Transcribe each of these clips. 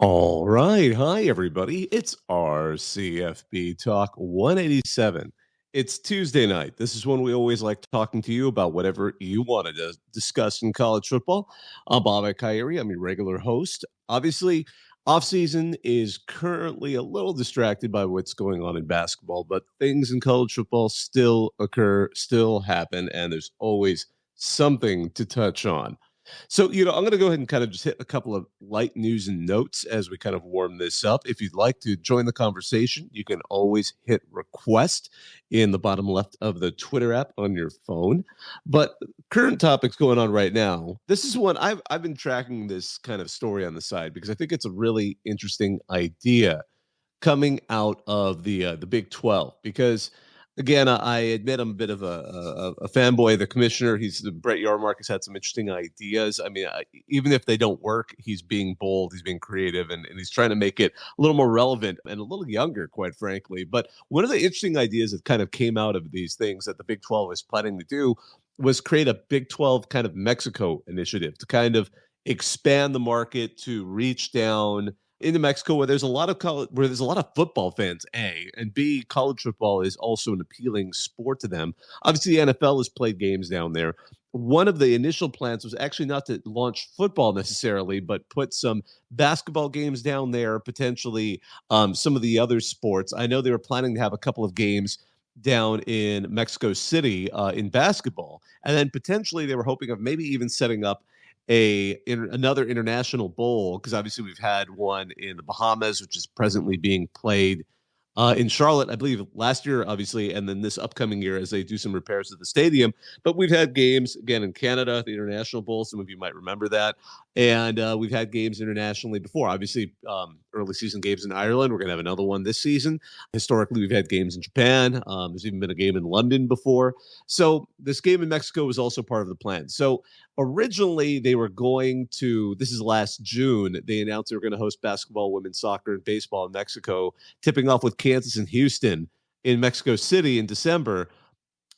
All right. Hi, everybody. It's our CFB Talk 187. It's Tuesday night. This is when we always like talking to you about whatever you wanted to discuss in college football. I'm Bobak Ha'Eri. I'm your regular host. Obviously, offseason is currently a little distracted by what's going on in basketball, but things in college football still occur, still happen, and there's always something to touch on. So, I'm going to go ahead and kind of just hit a couple of light news and notes as we kind of warm this up. If you'd like to join the conversation, you can always hit request in the bottom left of the Twitter app on your phone. But current topics going on right now. This is one I've been tracking this kind of story on the side because I think it's a really interesting idea coming out of the Big 12 because again, I admit I'm a bit of a fanboy of the commissioner. Brett Yarmark has had some interesting ideas. I mean, even if they don't work, he's being bold, he's being creative, and he's trying to make it a little more relevant and a little younger, quite frankly. But one of the interesting ideas that kind of came out of these things that the Big 12 is planning to do was create a Big 12 kind of Mexico initiative to kind of expand the market to reach down into Mexico where there's a lot of where there's a lot of football fans, A, and B, college football is also an appealing sport to them. Obviously, the NFL has played games down there. One of the initial plans was actually not to launch football necessarily, but put some basketball games down there, potentially some of the other sports. I know they were planning to have a couple of games down in Mexico City in basketball, and then potentially they were hoping of maybe even setting up another international bowl because obviously we've had one in the Bahamas, which is presently being played in Charlotte, I believe, last year, obviously, and then this upcoming year as they do some repairs to the stadium. But we've had games again in Canada, the International Bowl. Some of you might remember that, and we've had games internationally before. Obviously, early season games in Ireland. We're going to have another one this season. Historically, we've had games in Japan. There's even been a game in London before. So this game in Mexico was also part of the plan. So originally, they were going to. This is last June. They announced they were going to host basketball, women's soccer, and baseball in Mexico, tipping off with Kansas and Houston in Mexico City in December.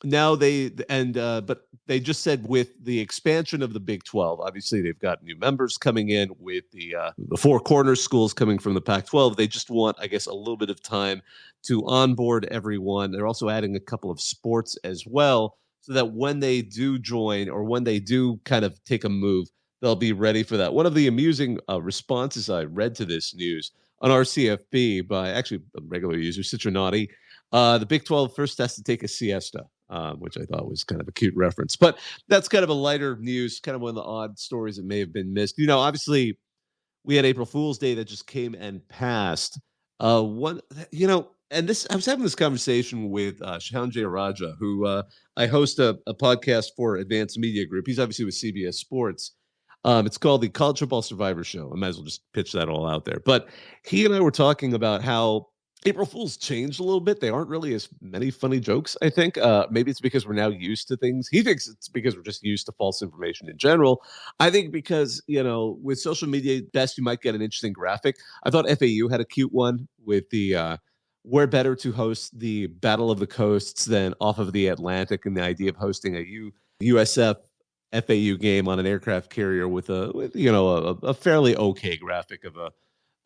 Now but they just said with the expansion of the Big 12, obviously they've got new members coming in with the Four Corners schools coming from the Pac-12. They just want, I guess, a little bit of time to onboard everyone. They're also adding a couple of sports as well, so that when they do join or when they do kind of take a move, they'll be ready for that. One of the amusing responses I read to this news on our CFB by actually a regular user, Citronati, the Big 12 first has to take a siesta, which I thought was kind of a cute reference. But that's kind of a lighter news, kind of one of the odd stories that may have been missed. Obviously, we had April Fool's Day that just came and passed. And I was having this conversation with Shahan Jayaraja, who I host a podcast for Advanced Media Group. He's obviously with CBS Sports. It's called the College Football Survivor Show. I might as well just pitch that all out there. But he and I were talking about how April Fools changed a little bit. They aren't really as many funny jokes, I think. Maybe it's because we're now used to things. He thinks it's because we're just used to false information in general. I think because, with social media, best you might get an interesting graphic. I thought FAU had a cute one with the we're better to host the Battle of the Coasts than off of the Atlantic, and the idea of hosting a USF FAU game on an aircraft carrier with a fairly okay graphic of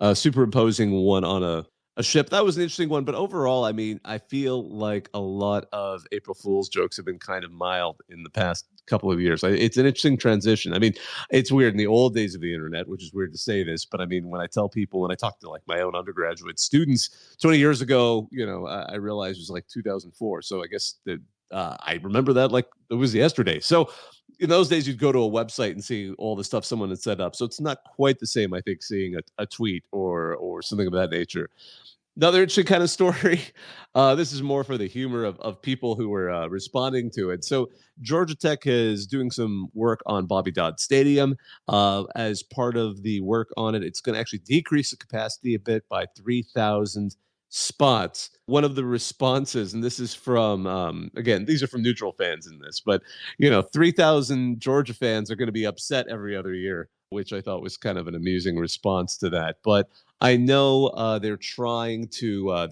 a superimposing one on a ship. That was an interesting one, but overall, I mean, I feel like a lot of April Fool's jokes have been kind of mild in the past couple of years. It's an interesting transition. I mean, it's weird in the old days of the internet, which is weird to say this, but I mean, when I tell people, when I talk to like my own undergraduate students 20 years ago, I realized it was like 2004. So I guess that I remember that like it was yesterday. So in those days, you'd go to a website and see all the stuff someone had set up. So it's not quite the same, I think, seeing a tweet or something of that nature. Another interesting kind of story. This is more for the humor of people who were responding to it. So Georgia Tech is doing some work on Bobby Dodd Stadium. As part of the work on it, it's going to actually decrease the capacity a bit by 3,000 spots. One of the responses, and this is from, again, these are from neutral fans in this, but, 3,000 Georgia fans are going to be upset every other year, which I thought was kind of an amusing response to that. But I know they're trying to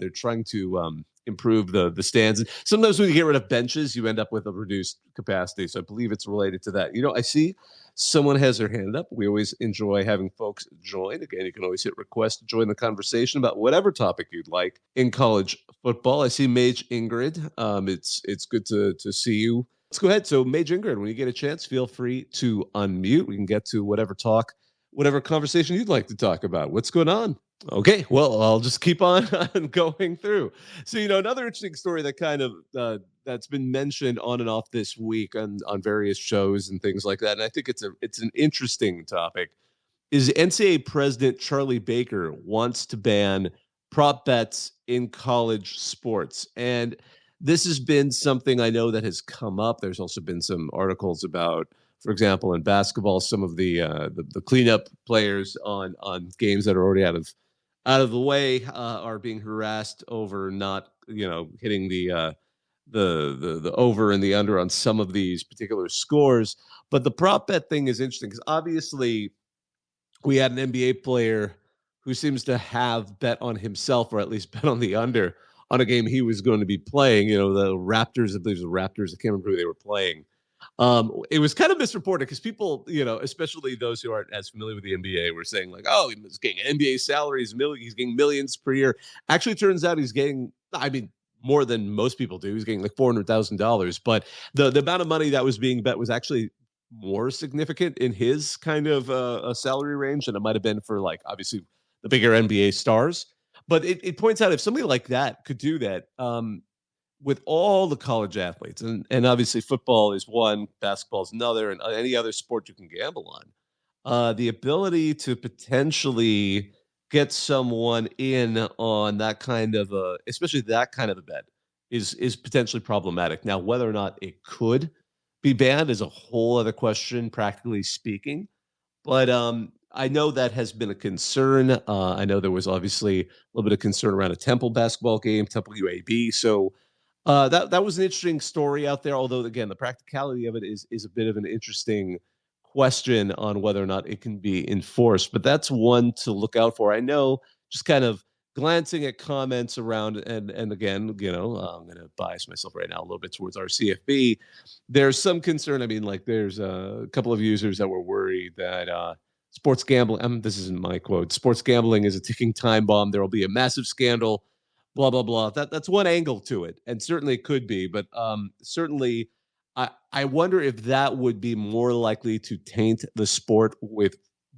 improve the stands. Sometimes when you get rid of benches, you end up with a reduced capacity. So I believe it's related to that. I see someone has their hand up, we always enjoy having folks join. Again, you can always hit request to join the conversation about whatever topic you'd like in college football. I see Mage Ingrid. It's good to see you. Let's go ahead. So, Mage Ingrid, when you get a chance, feel free to unmute. We can get to whatever conversation you'd like to talk about. What's going on? Okay, well, I'll just keep on going through. So, another interesting story that kind of that's been mentioned on and off this week on various shows and things like that, and I think it's an interesting topic. Is NCAA President Charlie Baker wants to ban prop bets in college sports, and this has been something I know that has come up. There's also been some articles about, for example, in basketball, some of the cleanup players on games that are already out of the way are being harassed over not hitting the over and the under on some of these particular scores. But the prop bet thing is interesting because obviously we had an NBA player who seems to have bet on himself, or at least bet on the under on a game he was going to be playing. The Raptors, I believe it was the Raptors. I can't remember who they were playing. It was kind of misreported because people, especially those who aren't as familiar with the NBA, were saying like, "Oh, he's getting NBA salaries, he's getting millions per year." Actually, it turns out he's getting, I mean, more than most people do. He's getting like $400,000, but the amount of money that was being bet was actually more significant in his kind of a salary range than it might have been for like obviously the bigger NBA stars. But it points out if somebody like that could do that, with all the college athletes, and obviously football is one, basketball is another, and any other sport you can gamble on, the ability to potentially get someone in on that kind of especially that kind of a bet is potentially problematic. Now, whether or not it could be banned is a whole other question, practically speaking. But I know that has been a concern. I know there was obviously a little bit of concern around a Temple basketball game, Temple UAB. So that was an interesting story out there. Although again, the practicality of it is a bit of an interesting question on whether or not it can be enforced. But that's one to look out for. I know, just kind of glancing at comments around, and again, I'm going to bias myself right now a little bit towards our CFB. There's some concern. I mean, like there's a couple of users that were worried that sports gambling. This isn't my quote. Sports gambling is a ticking time bomb. There will be a massive scandal, blah blah blah. That's one angle to it, and certainly it could be, but certainly I wonder if that would be more likely to taint the sport with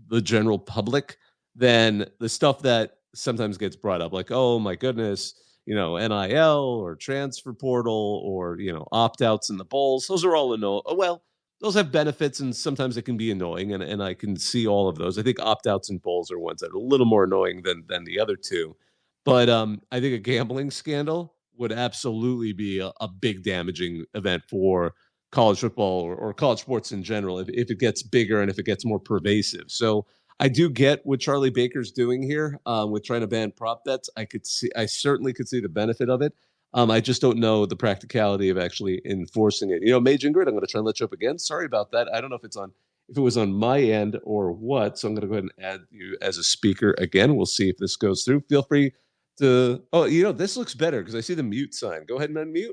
the general public than the stuff that sometimes gets brought up, like, oh my goodness, NIL or transfer portal or opt outs in the bowls. Those are all well, those have benefits and sometimes it can be annoying, and I can see all of those. I think opt outs and bowls are ones that are a little more annoying than the other two. But I think a gambling scandal would absolutely be a big damaging event for college football or college sports in general if it gets bigger and if it gets more pervasive. So I do get what Charlie Baker's doing here with trying to ban prop bets. I certainly could see the benefit of it. I just don't know the practicality of actually enforcing it. Mage Ingrid, I'm going to try and let you up again. Sorry about that. I don't know if it was on my end or what. So I'm going to go ahead and add you as a speaker again. We'll see if this goes through. Feel free to. Oh, this looks better because I see the mute sign. Go ahead and unmute.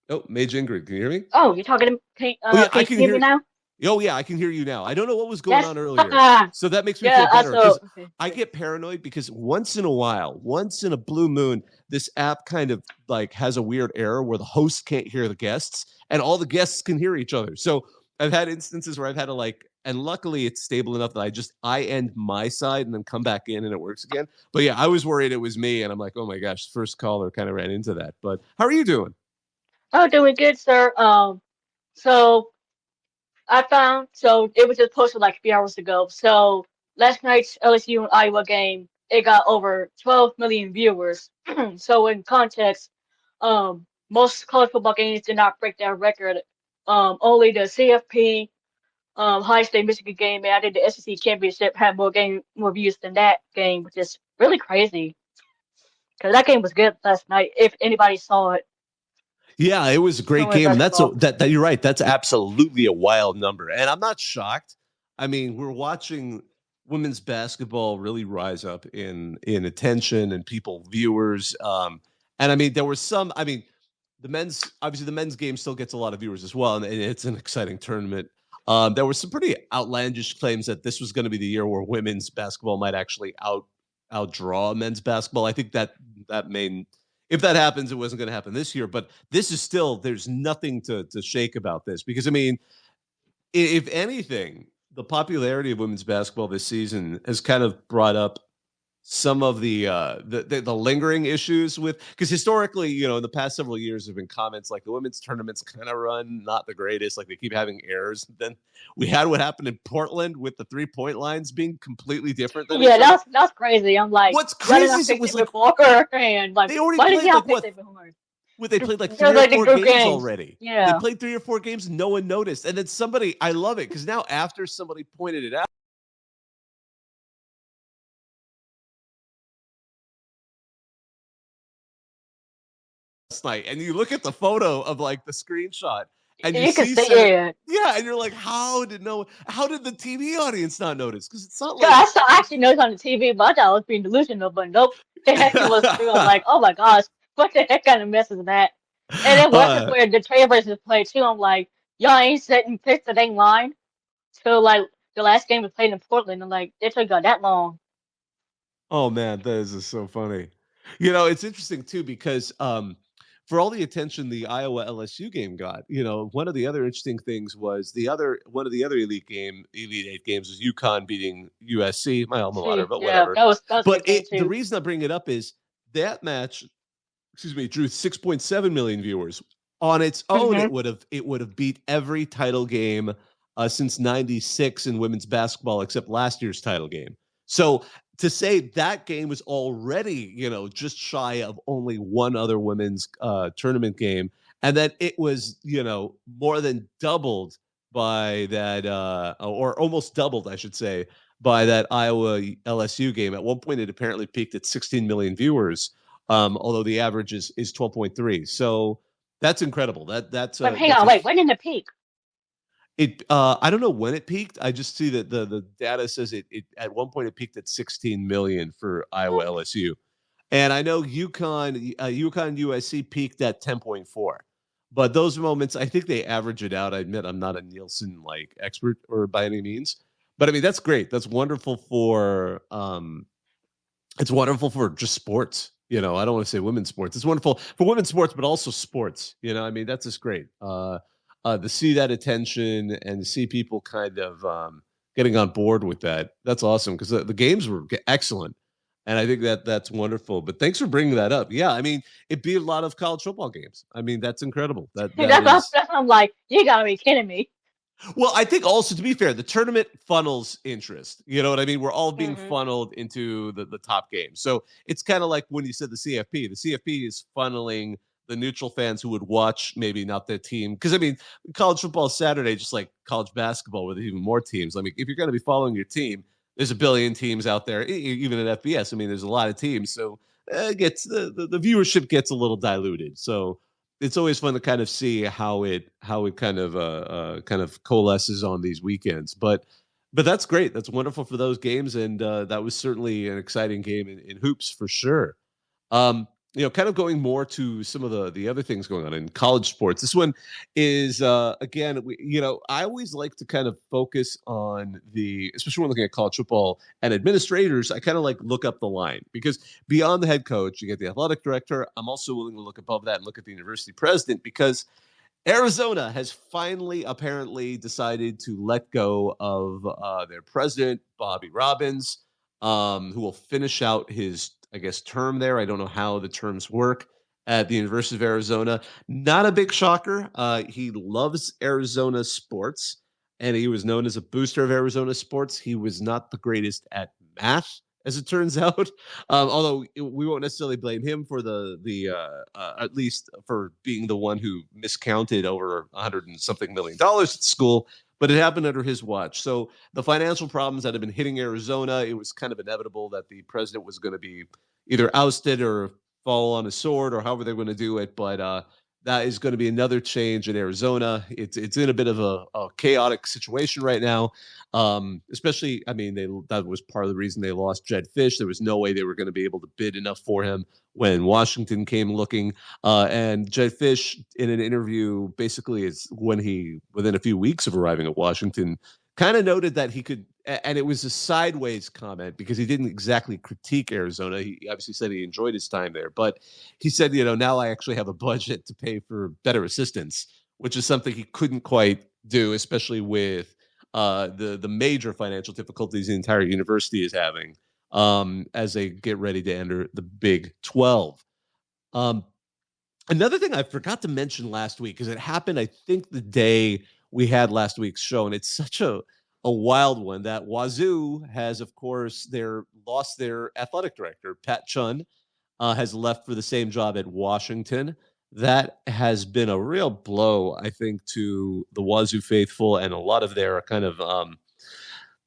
Oh, Mage Ingrid, can you hear me? Oh, you're talking to me? Oh yeah, I Can can you hear me hear. now? Oh yeah, I can hear you now. I don't know what was going Yes. on earlier, so that makes me feel Yeah. better because Okay. I get paranoid because once in a while, once in a blue moon, this app kind of like has a weird error where the host can't hear the guests and all the guests can hear each other. So I've had instances where I've had to and luckily it's stable enough that I end my side and then come back in and it works again. But yeah, I was worried it was me, and I'm like, oh my gosh, first caller kind of ran into that. But how are you doing? Oh, doing good, sir. So so it was just posted like a few hours ago. So last night's LSU and Iowa game, it got over 12 million viewers. So in context, most college football games did not break that record. Only the CFP, High State Michigan game, and I did the SEC championship had more views than that game, which is really crazy. Because that game was good last night. If anybody saw it, Yeah, it was a great someone in game, and basketball. that you're right. That's absolutely a wild number, and I'm not shocked. I mean, we're watching women's basketball really rise up in attention and people viewers. And I mean, there was some. I mean, the men's game still gets a lot of viewers as well, and it's an exciting tournament. There were some pretty outlandish claims that this was going to be the year where women's basketball might actually outdraw men's basketball. I think that may, if that happens, it wasn't going to happen this year. But this is still, there's nothing to shake about this, because I mean, if anything, the popularity of women's basketball this season has kind of brought up some of the lingering issues with, because historically, you know, in the past several years, there have been comments like the women's tournaments kind of run not the greatest, like they keep having errors. Then we had what happened in Portland with the 3-point lines being completely different than Yeah, each other. that's crazy. I'm like, What's why did crazy I is it pick was it like before? And like, they already why did played y'all like pick it before? they played like They're 3 or like the 4 group games games. already. They Yeah. played 3 or 4 games, no one noticed. And then somebody, I love it, because now after somebody pointed it out last night, and you look at the photo of like the screenshot, and you You can see see Senate, it. yeah, and you're like, how did the TV audience not notice? Because it's not Yeah, like I actually noticed on the TV, but I thought I was being delusional, but nope. It actually was true. I'm like, oh my gosh, what the heck kind of mess is that? And then once it's uh, where the Trailblazers play too, I'm like, y'all ain't setting picks that ain't line. So like the last game was played in Portland, and like it took y'all that long. oh man, that is just so funny. You know, it's interesting too, because for all the attention the Iowa LSU game got, you know, one of the other interesting things was one of the other Elite Eight games was UConn beating USC, my alma mater, See, but yeah, whatever. that was a But good game the too. reason I bring it up is that match, excuse me, drew 6.7 million viewers. On its own, Hmm. it would have beat every title game since '96 in women's basketball, except last year's title game. So to say that game was already, you know, just shy of only one other women's tournament game, and that it was, you know, more than doubled by that, or almost doubled, I should say, by that Iowa LSU game. At one point, it apparently peaked at 16 million viewers, although the average is 12.3. So that's incredible. But hang That's on, a wait, when did it peak? it. I don't know when it peaked. I just see that the data says it at one point it peaked at 16 million for Iowa What? LSU, and I know UConn USC peaked at 10.4. But those moments, I think they average it out. I admit I'm not a Nielsen like expert or by any means, but I mean that's great. That's wonderful for it's wonderful for just sports. You know, I don't want to say women's sports. It's wonderful for women's sports, but also sports. You know, I mean, that's just great. To see that attention and to see people kind of getting on board with that, that's awesome, because the games were excellent. And I think that's wonderful. But thanks for bringing that up. Yeah, I mean, it beat a lot of college football games. I mean, that's incredible. That is That's I'm like, you gotta be kidding me. well, I think also, to be fair, the tournament funnels interest. You know what I mean? We're all being Hmm. funneled into the top game. So it's kind of like when you said the CFP. The CFP is funneling the neutral fans who would watch maybe not their team. Because I mean, college football is Saturday, just like college basketball, with even more teams. I mean, if you're going to be following your team, there's a billion teams out there, even at FBS. I mean, there's a lot of teams. So it gets the viewership gets a little diluted. So it's always fun to kind of see how it kind of coalesces on these weekends. But that's great. That's wonderful for those games, and that was certainly an exciting game in hoops for sure. Um, you know, kind of going more to some of the other things going on in college sports. This one is again, you know, I always like to kind of focus on especially when looking at college football and administrators. I kind of like look up the line, because beyond the head coach, you get the athletic director. I'm also willing to look above that and look at the university president, because Arizona has finally apparently decided to let go of their president, Bobby Robbins, who will finish out his, I guess, term there. I don't know how the terms work at the University of Arizona. Not a big shocker. He loves Arizona sports, and he was known as a booster of Arizona sports. He was not the greatest at math, as it turns out. Although we won't necessarily blame him for at least for being the one who miscounted over 100 and something $1 million at school, but it happened under his watch. So the financial problems that have been hitting Arizona, it was kind of inevitable that the president was going to be either ousted or fall on a sword, or however they're going to do it. But that is going to be another change in Arizona. It's in a bit of a chaotic situation right now. Especially, I mean, that was part of the reason they lost Jed Fish. There was no way they were going to be able to bid enough for him when Washington came looking. And Jed Fish, in an interview, basically is within a few weeks of arriving at Washington, kind of noted that he could, and it was a sideways comment because he didn't exactly critique Arizona. He obviously said he enjoyed his time there, but he said, now I actually have a budget to pay for better assistants, which is something he couldn't quite do, especially with the major financial difficulties the entire university is having as they get ready to enter the Big 12. Another thing I forgot to mention last week, because it happened, I think, the day we had last week's show, and it's such a wild one, that Wazoo has, of course, lost their athletic director. Pat Chun has left for the same job at Washington. That has been a real blow, I think, to the Wazoo faithful and a lot of their kind of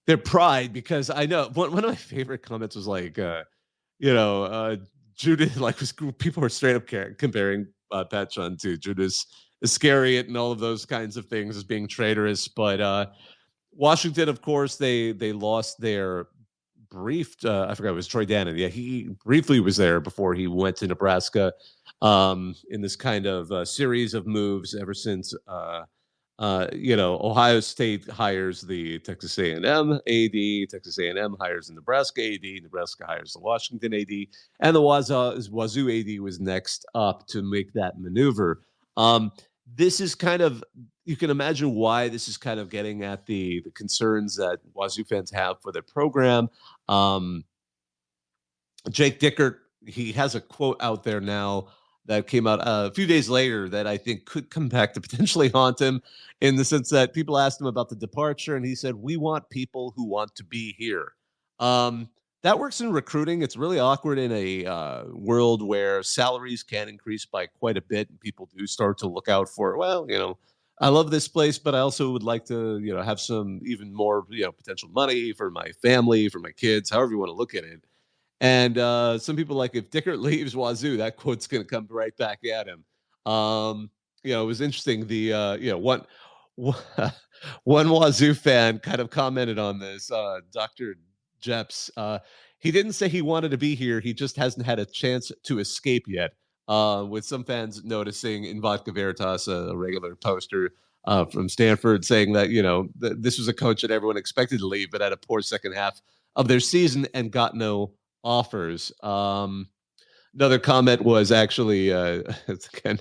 their pride, because I know one of my favorite comments was like, Judas, like people were straight up comparing Pat Chun to Judas Iscariot and all of those kinds of things as being traitorous. But Washington, of course, they lost their I forgot, it was Troy Dannon. Yeah, he briefly was there before he went to Nebraska in this kind of series of moves ever since Ohio State hires the Texas A&M AD, Texas A&M hires the Nebraska AD, Nebraska hires the Washington AD, and the Wazoo AD was next up to make that maneuver. This is kind of, you can imagine why this is kind of getting at the concerns that Wazoo fans have for their program. Jake Dickert, he has a quote out there now that came out a few days later that I think could come back to potentially haunt him, in the sense that people asked him about the departure, and he said, "We want people who want to be here." That works in recruiting. It's really awkward in a world where salaries can increase by quite a bit, and people do start to look out for, I love this place, but I also would like to, have some even more, potential money for my family, for my kids, however you want to look at it. And some people, like, if Dickert leaves Wazoo, that quote's going to come right back at him. It was interesting. One Wazoo fan kind of commented on this. Dr. Jeps, he didn't say he wanted to be here. He just hasn't had a chance to escape yet. With some fans noticing in Vodka Veritas, a regular poster from Stanford, saying that, this was a coach that everyone expected to leave, but had a poor second half of their season and got no offers. Another comment was actually, it's again,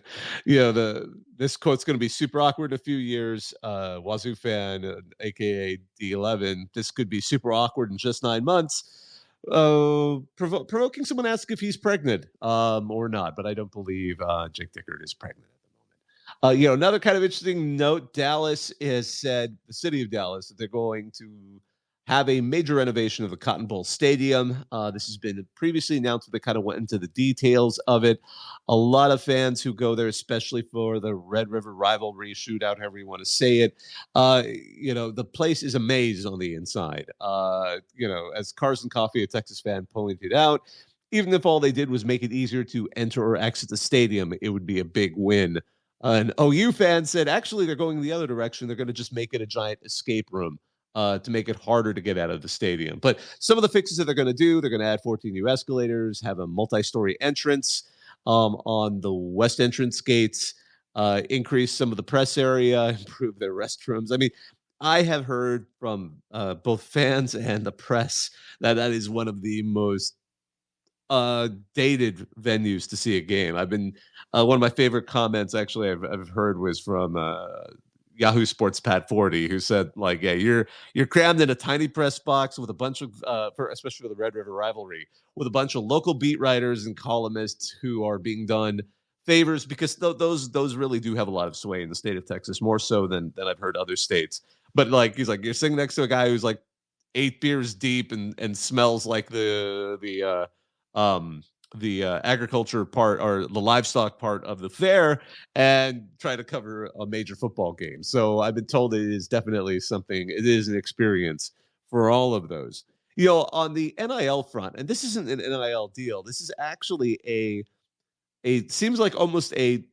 this quote's going to be super awkward in a few years. Wazoo fan, aka D11, this could be super awkward in just 9 months. Provoking someone to ask if he's pregnant or not, but I don't believe Jake Dickert is pregnant at the moment. Another kind of interesting note: Dallas has said, the city of Dallas, that they're going to have a major renovation of the Cotton Bowl Stadium. This has been previously announced, but they kind of went into the details of it. A lot of fans who go there, especially for the Red River rivalry shootout, however you want to say it, the place is a maze on the inside. As Carson Coffey, a Texas fan, pointed out, even if all they did was make it easier to enter or exit the stadium, it would be a big win. An OU fan said, actually, they're going the other direction. They're going to just make it a giant escape room to make it harder to get out of the stadium. But some of the fixes that they're going to do, they're going to add 14 new escalators, have a multi-story entrance on the west entrance gates, increase some of the press area, improve their restrooms. I mean, I have heard from both fans and the press that is one of the most dated venues to see a game. I've been one of my favorite comments actually I've heard was from Yahoo Sports Pat Forty, who said, like, yeah, you're crammed in a tiny press box with a bunch of especially for the Red River rivalry, with a bunch of local beat writers and columnists who are being done favors, because those really do have a lot of sway in the state of Texas, more so than I've heard other states. But like, he's like, you're sitting next to a guy who's like 8 beers deep and smells like the agriculture part or the livestock part of the fair, and try to cover a major football game. So I've been told it is definitely something, it is an experience for all of those. On the NIL front, and this isn't an NIL deal, this is actually seems like almost a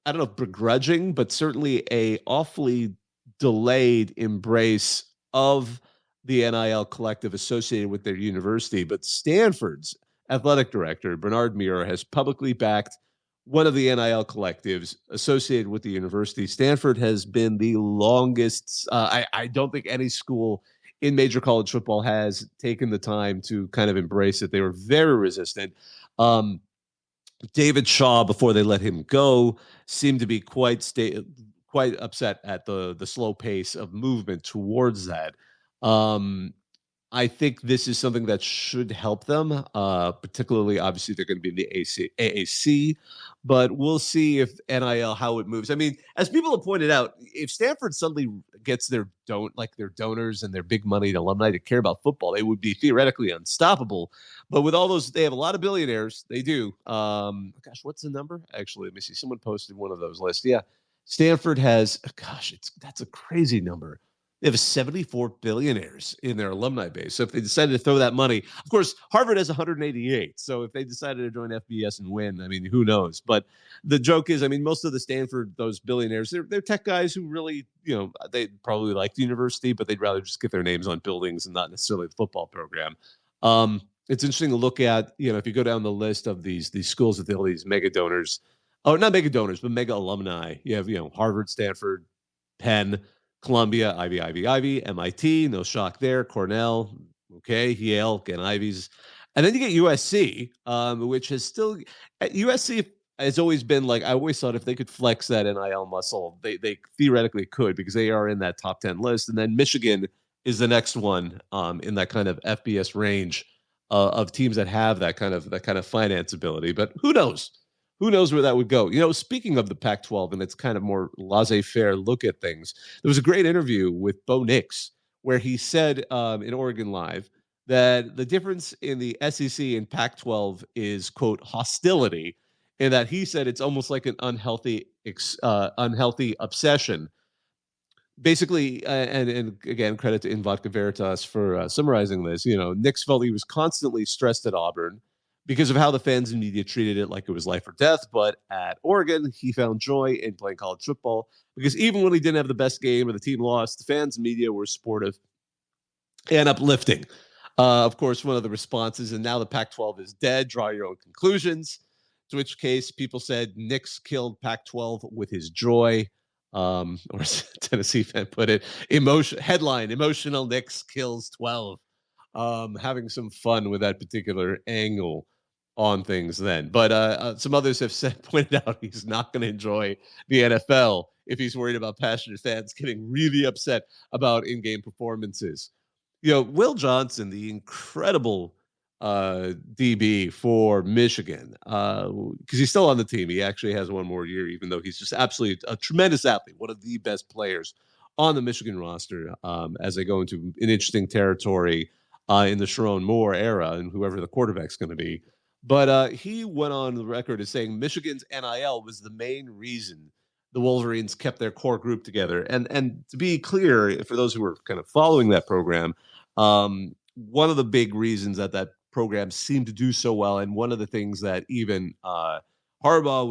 I don't know, begrudging, but certainly a awfully delayed embrace of the NIL collective associated with their university. But Stanford's athletic director, Bernard Muir, has publicly backed one of the NIL collectives associated with the university. Stanford has been the longest, I don't think any school in major college football has taken the time to kind of embrace it. They were very resistant. David Shaw, before they let him go, seemed to be quite upset at the slow pace of movement towards that. Um, I think this is something that should help them. Particularly, obviously, they're going to be in the AAC, but we'll see if NIL how it moves. I mean, as people have pointed out, if Stanford suddenly gets their donors and their big money alumni to care about football, they would be theoretically unstoppable. But with all those, they have a lot of billionaires. They do. Gosh, what's the number? Actually, let me see. Someone posted one of those lists. Yeah, Stanford has. Gosh, that's a crazy number. They have 74 billionaires in their alumni base. So if they decided to throw that money, of course, Harvard has 188. So if they decided to join FBS and win, I mean, who knows? But the joke is, I mean, most of the Stanford, those billionaires, they're tech guys who really, they probably like the university, but they'd rather just get their names on buildings and not necessarily the football program. It's interesting to look at, if you go down the list of these schools with all these mega donors, not mega donors, but mega alumni. You have, Harvard, Stanford, Penn, Columbia, Ivy, MIT, no shock there, Cornell, okay, Yale, again, Ivies. And then you get USC, which has still, USC has always been like, I always thought if they could flex that NIL muscle, they theoretically could because they are in that top 10 list. And then Michigan is the next one in that kind of FBS range of teams that have that kind of finance ability. But who knows? Who knows where that would go? Speaking of the Pac-12 and its kind of more laissez-faire look at things, there was a great interview with Bo Nix where he said in Oregon Live that the difference in the SEC and Pac-12 is, quote, hostility, in that he said it's almost like an unhealthy obsession. Basically, and again, credit to In Vodka Veritas for summarizing this. Nix felt he was constantly stressed at Auburn because of how the fans and media treated it like it was life or death. But at Oregon, he found joy in playing college football because even when he didn't have the best game or the team lost, the fans and media were supportive and uplifting. Of course, one of the responses, and now the Pac-12 is dead, draw your own conclusions, to which case people said Nix killed Pac-12 with his joy. Or as a Tennessee fan put it, emotional Nix kills 12. Having some fun with that particular angle on things then. But some others have pointed out he's not going to enjoy the NFL if he's worried about passionate fans getting really upset about in-game performances. Will Johnson, the incredible DB for Michigan, because he's still on the team. He actually has one more year, even though he's just absolutely a tremendous athlete, one of the best players on the Michigan roster as they go into an interesting territory in the Sharon Moore era and whoever the quarterback's going to be. But he went on the record as saying Michigan's NIL was the main reason the Wolverines kept their core group together. And to be clear, for those who were kind of following that program, one of the big reasons that program seemed to do so well, and one of the things that even Harbaugh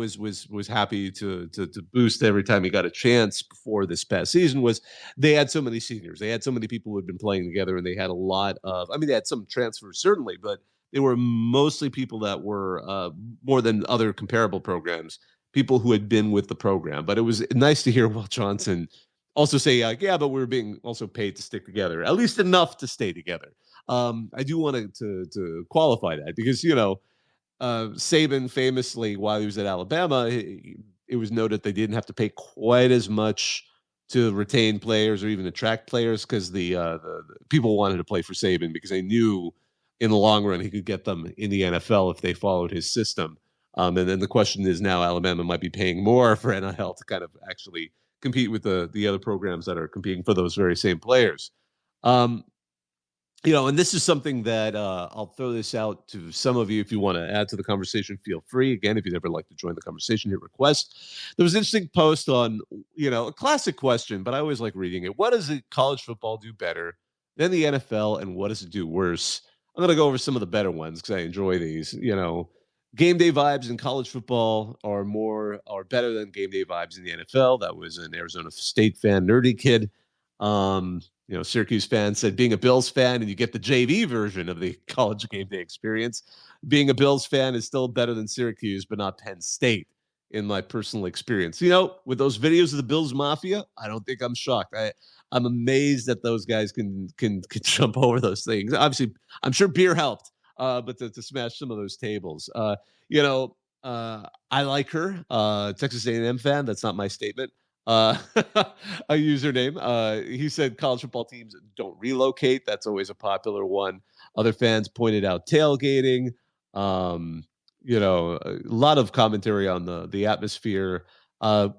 was happy to boost every time he got a chance before this past season, was they had so many seniors. They had so many people who had been playing together, and they had a lot of, they had some transfers certainly, but they were mostly people that were more than other comparable programs, people who had been with the program. But it was nice to hear Will Johnson also say, yeah, but we're being also paid to stick together, at least enough to stay together. I do want to qualify that because, Saban famously, while he was at Alabama, it was noted they didn't have to pay quite as much to retain players or even attract players because the people wanted to play for Saban because they knew in the long run he could get them in the NFL if they followed his system. And then the question is now Alabama might be paying more for NIL to kind of actually compete with the other programs that are competing for those very same players. And this is something that I'll throw this out to some of you. If you want to add to the conversation, feel free. Again, if you'd ever like to join the conversation, hit request. There was an interesting post on, a classic question, but I always like reading it. What does college football do better than the NFL, and what does it do worse? I'm going to go over some of the better ones because I enjoy these. game day vibes in college football are better than game day vibes in the NFL. That was an Arizona State fan, nerdy kid. Syracuse fan said being a Bills fan and you get the JV version of the college game day experience. Being a Bills fan is still better than Syracuse, but not Penn State in my personal experience. With those videos of the Bills Mafia, I don't think I'm shocked. I'm amazed that those guys can jump over those things. Obviously, I'm sure beer helped, but to smash some of those tables. I like her. Texas A&M fan. That's not my statement. A username. He said college football teams don't relocate. That's always a popular one. Other fans pointed out tailgating. A lot of commentary on the atmosphere. I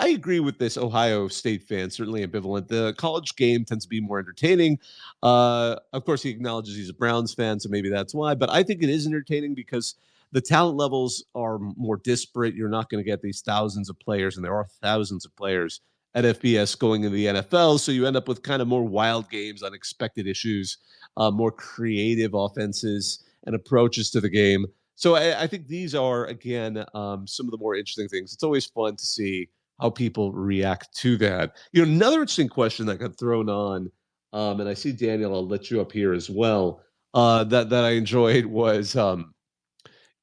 agree with this Ohio State fan, certainly ambivalent. The college game tends to be more entertaining. Of course, he acknowledges he's a Browns fan, so maybe that's why. But I think it is entertaining because the talent levels are more disparate. You're not going to get these thousands of players, and there are thousands of players at FBS going into the NFL. So you end up with kind of more wild games, unexpected issues, more creative offenses and approaches to the game. So I think these are, again, some of the more interesting things. It's always fun to see how people react to that. Another interesting question that got thrown on, and I see, Daniel, I'll let you up here as well, that I enjoyed was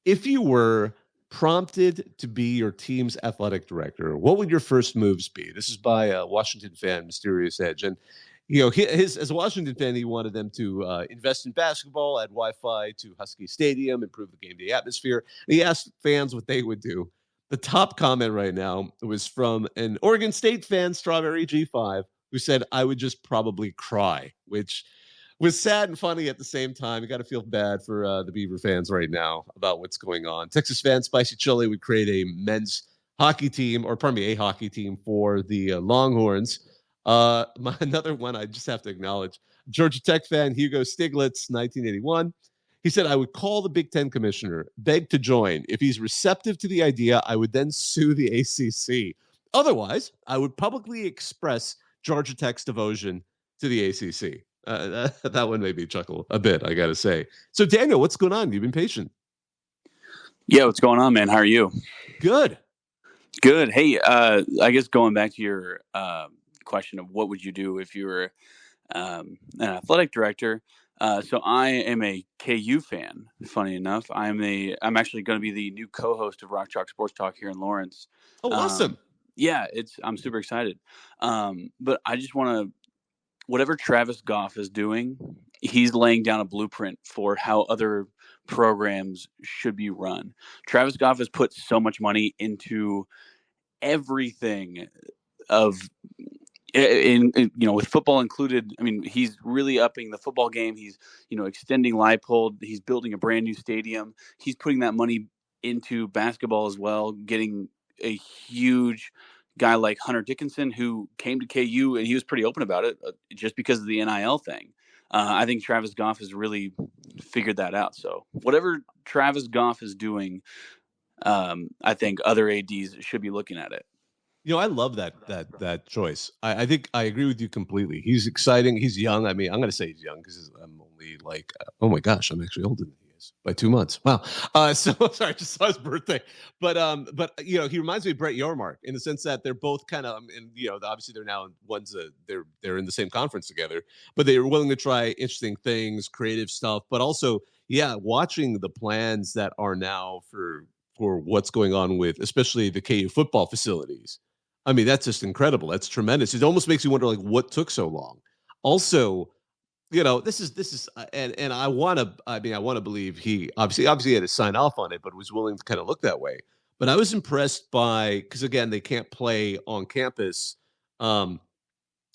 if you were prompted to be your team's athletic director, what would your first moves be? This is by a Washington fan, Mysterious Edge. And as a Washington fan, he wanted them to invest in basketball, add Wi-Fi to Husky Stadium, improve the game day atmosphere. And he asked fans what they would do. The top comment right now was from an Oregon State fan, Strawberry G5, who said, "I would just probably cry," which was sad and funny at the same time. You got to feel bad for the Beaver fans right now about what's going on. Texas fan Spicy Chili would create a men's hockey team, a hockey team for the Longhorns. Another one I just have to acknowledge, Georgia Tech fan Hugo Stiglitz, 1981. He said, "I would call the Big Ten commissioner, beg to join. If he's receptive to the idea, I would then sue the ACC. Otherwise, I would publicly express Georgia Tech's devotion to the ACC." That one made me chuckle a bit, I got to say. So, Daniel, what's going on? You've been patient. Yeah, what's going on, man? How are you? Good. Hey, I guess going back to your question of what would you do if you were an athletic director. So I am a KU fan. Funny enough, I'm actually going to be the new co-host of Rock Chalk Sports Talk here in Lawrence. Oh, awesome! Yeah, I'm super excited. But I just want to, whatever Travis Goff is doing, he's laying down a blueprint for how other programs should be run. Travis Goff has put so much money into everything with football included. I mean, he's really upping the football game. He's, extending Leipold. He's building a brand new stadium. He's putting that money into basketball as well, getting a huge guy like Hunter Dickinson, who came to KU, and he was pretty open about it just because of the NIL thing. I think Travis Goff has really figured that out. So whatever Travis Goff is doing, I think other ADs should be looking at it. I love that choice. I think I agree with you completely. He's exciting. He's young. I mean, I'm going to say he's young because I'm only like, oh my gosh, I'm actually older than he is by 2 months. Wow. So sorry, I just saw his birthday. But he reminds me of Brett Yormark in the sense that they're both kind of, and obviously they're now ones that they're in the same conference together, but they were willing to try interesting things, creative stuff, but also, watching the plans that are now for what's going on with, especially the KU football facilities. I mean, that's just incredible. That's tremendous. It almost makes you wonder, like, what took so long. Also, this is, and I want to believe he obviously had to sign off on it, but was willing to kind of look that way. But I was impressed because again, they can't play on campus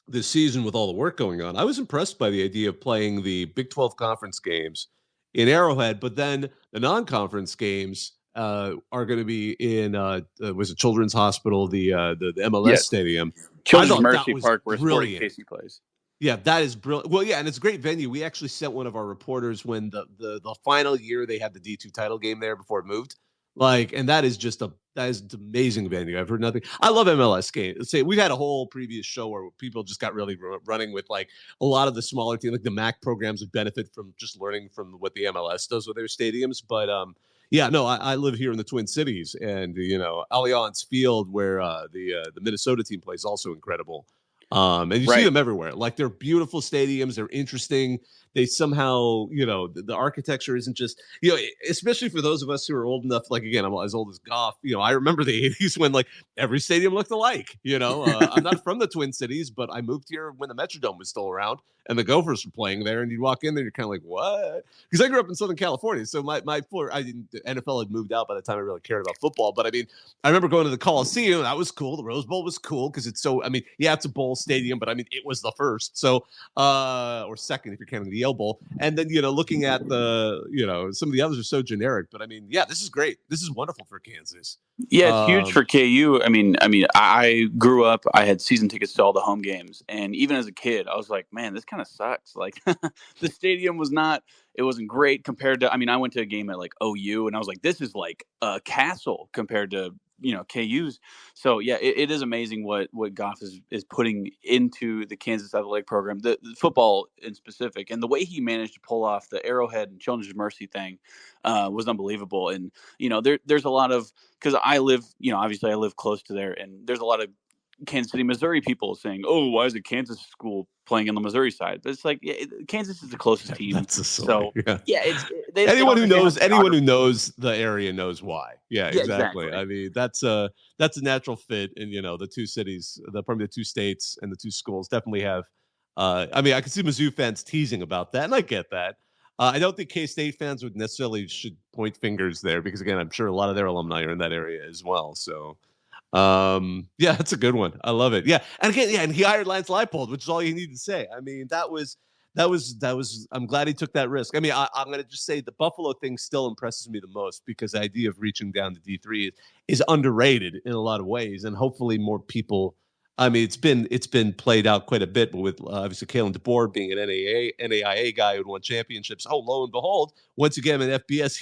this season with all the work going on. I was impressed by the idea of playing the Big 12 conference games in Arrowhead, but then the non-conference games are going to be in was it Children's Hospital, the MLS stadium, Children's Mercy Park, where Sporting Casey plays. Yeah, that is brilliant. Well, yeah, and it's a great venue. We actually sent one of our reporters when the final year they had the D2 title game there before it moved. And that is an amazing venue. I've heard nothing. I love MLS games. We had a whole previous show where people just got really running with like a lot of the smaller teams, like the MAC programs would benefit from just learning from what the MLS does with their stadiums. But Yeah, no, I live here in the Twin Cities, and Allianz Field, where the Minnesota team plays, also incredible. And you see Right. them everywhere. Like, they're beautiful stadiums. They're interesting. They somehow, the architecture isn't just, especially for those of us who are old enough. Like, again, I'm as old as Goff. I remember the '80s when like every stadium looked alike. I'm not from the Twin Cities, but I moved here when the Metrodome was still around and the Gophers were playing there. And you'd walk in there, you're kind of like, what? Because I grew up in Southern California, so the NFL had moved out by the time I really cared about football. But I mean, I remember going to the Coliseum. That was cool. The Rose Bowl was cool because it's so. I mean, yeah, it's a bowl stadium, but I mean, it was the first, so or second if you're counting the Yale Bowl. And then looking at some of the others are so generic. But I mean, yeah, this is great. This is wonderful for Kansas. Yeah, it's huge for KU. I grew up. I had season tickets to all the home games, and even as a kid, I was like, "Man, this kind of sucks." Like, the stadium was not. It wasn't great compared to. I went to a game at like OU, and I was like, "This is like a castle compared to KU's." So yeah, it is amazing what Goff is putting into the Kansas athletic program, the football in specific, and the way he managed to pull off the Arrowhead and Children's Mercy thing was unbelievable. And there's a lot of, because I live, obviously I live close to there, and there's a lot of Kansas City, Missouri people saying, "Oh, why is a Kansas school playing on the Missouri side?" But it's like, Kansas is the closest team. That's a so yeah. Anyone who knows the area knows why. Yeah, exactly. I mean, that's a natural fit, and the two cities, probably the two states and the two schools definitely have. I can see Mizzou fans teasing about that, and I get that. I don't think K-State fans would necessarily should point fingers there because, again, I'm sure a lot of their alumni are in that area as well. So, yeah, that's a good one. I love it. Yeah, and again, and he hired Lance Leipold, which is all you need to say. I mean, that was. I'm glad he took that risk. I mean, I'm going to just say the Buffalo thing still impresses me the most because the idea of reaching down to D3 is underrated in a lot of ways, and hopefully more people. I mean, it's been played out quite a bit, but with obviously Kalen DeBoer being an NAIA guy who won championships. Oh, lo and behold, once you get him in FBS,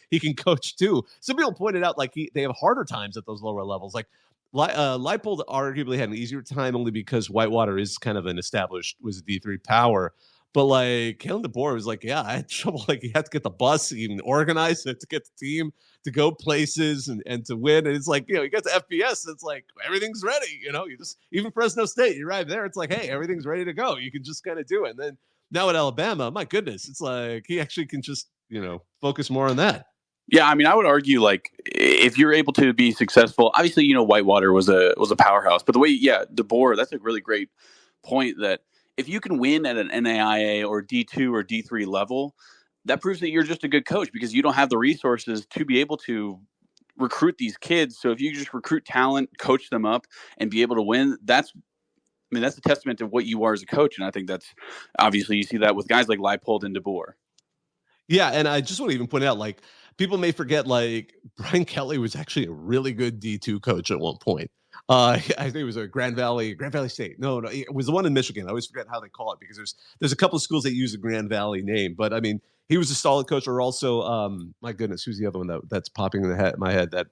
he can coach too. Some people pointed out like they have harder times at those lower levels. Like Leipold arguably had an easier time only because Whitewater is kind of was a D3 power. But like Kalen DeBoer was like, yeah, I had trouble. Like, you had to get the bus, even organize it to get the team to go places and to win. And it's like, you get to FBS, it's like everything's ready. You just, even Fresno State, you arrive there, it's like, hey, everything's ready to go. You can just kind of do it. And then now at Alabama, my goodness, it's like he actually can just, focus more on that. Yeah, I would argue like if you're able to be successful, obviously, Whitewater was a powerhouse, but the way, DeBoer, that's a really great point that if you can win at an NAIA or D2 or D3 level, that proves that you're just a good coach because you don't have the resources to be able to recruit these kids. So if you just recruit talent, coach them up, and be able to win, that's a testament to what you are as a coach. And I think that's obviously you see that with guys like Leipold and DeBoer. Yeah, and I just want to even point out, like, people may forget, like, Brian Kelly was actually a really good D2 coach at one point. I think it was a Grand Valley State. No, it was the one in Michigan. I always forget how they call it because there's a couple of schools that use the Grand Valley name. But I mean, he was a solid coach. Or also, my goodness, who's the other one that's popping in my head that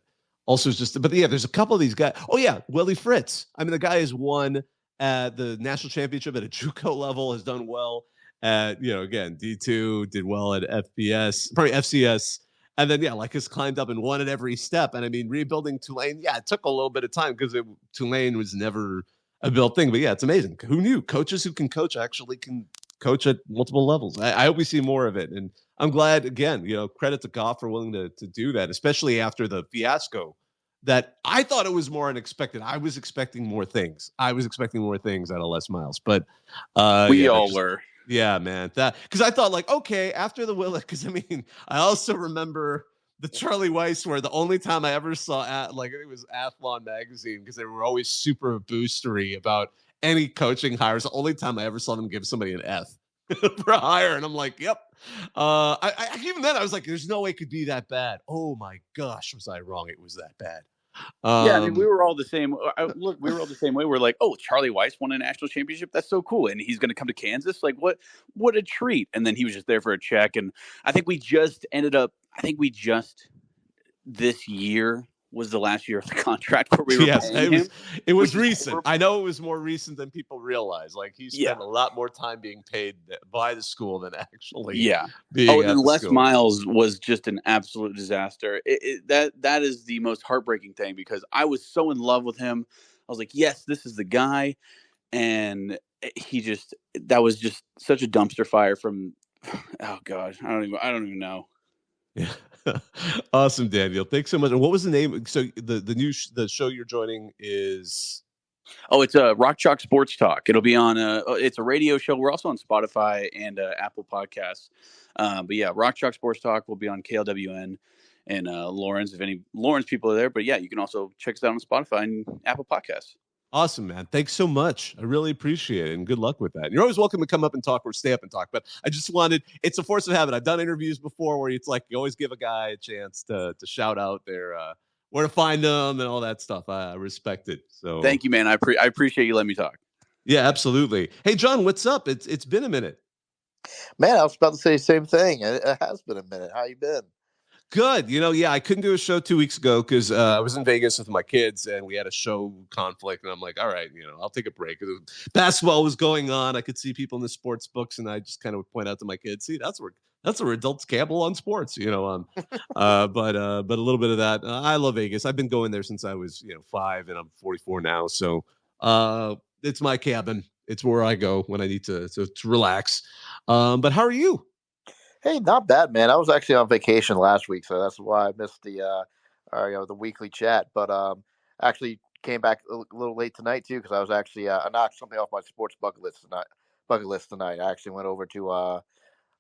also is just. But yeah, there's a couple of these guys. Oh yeah, Willie Fritz. I mean, the guy has won at the national championship at a JUCO level, has done well at again D2, did well at FBS, probably FCS. And then, has climbed up and won at every step. And I mean, rebuilding Tulane, it took a little bit of time because Tulane was never a built thing. But yeah, it's amazing. Who knew? Coaches who can coach actually can coach at multiple levels. I hope we see more of it. And I'm glad, again, credit to Goff for willing to do that, especially after the fiasco that I thought it was more unexpected. I was expecting more things. out of Les Miles. But we all were. Yeah, man. Because I thought, like, okay, after the Willis, because I mean, I also remember the Charlie Weiss, where the only time I ever saw it was Athlon magazine, because they were always super boostery about any coaching hires. The only time I ever saw them give somebody an F for a hire, and I'm like, yep. I even then I was like, there's no way it could be that bad. Oh my gosh, was I wrong? It was that bad. Yeah, I mean, we were all the same. Look, we were all the same way. We're like, oh, Charlie Weiss won a national championship. That's so cool, and he's going to come to Kansas. Like, what a treat! And then he was just there for a check. And I think we just this year was the last year of the contract where we were Yes, paying him. it was recent. I know it was more recent than people realize. Like he spent a lot more time being paid by the school than actually being and then at the Les school. Miles was just an absolute disaster. That is the most heartbreaking thing because I was so in love with him. I was like, yes, this is the guy. And that was just such a dumpster fire from, oh God, I don't even know. Yeah. Awesome, Daniel. Thanks so much. And what was the name? So the show you're joining is. Oh, it's a Rock Chalk Sports Talk. It'll be on it's a radio show. We're also on Spotify and Apple Podcasts. But yeah, Rock Chalk Sports Talk will be on KLWN and Lawrence, if any Lawrence people are there. But yeah, you can also check us out on Spotify and Apple Podcasts. Awesome, man. Thanks so much. I really appreciate it. And good luck with that. You're always welcome to come up and talk or stay up and talk. But I just it's a force of habit. I've done interviews before where it's like you always give a guy a chance to shout out their where to find them and all that stuff. I respect it. So thank you, man. I appreciate you letting me talk. Yeah, absolutely. Hey, John, what's up? It's been a minute. Man, I was about to say the same thing. It has been a minute. How you been? Good. I couldn't do a show 2 weeks ago because I was in Vegas with my kids and we had a show conflict. And I'm like, all right, I'll take a break. Basketball was going on. I could see people in the sports books, and I just kind of would point out to my kids, see, that's where adults gamble on sports, but a little bit of that. I love Vegas. I've been going there since I was 5, and I'm 44 now. So it's my cabin. It's where I go when I need to relax. But how are you? Hey, not bad, man. I was actually on vacation last week, so that's why I missed the weekly chat. But actually came back a little late tonight too, because I was actually I knocked something off my sports bucket list tonight. I actually went over to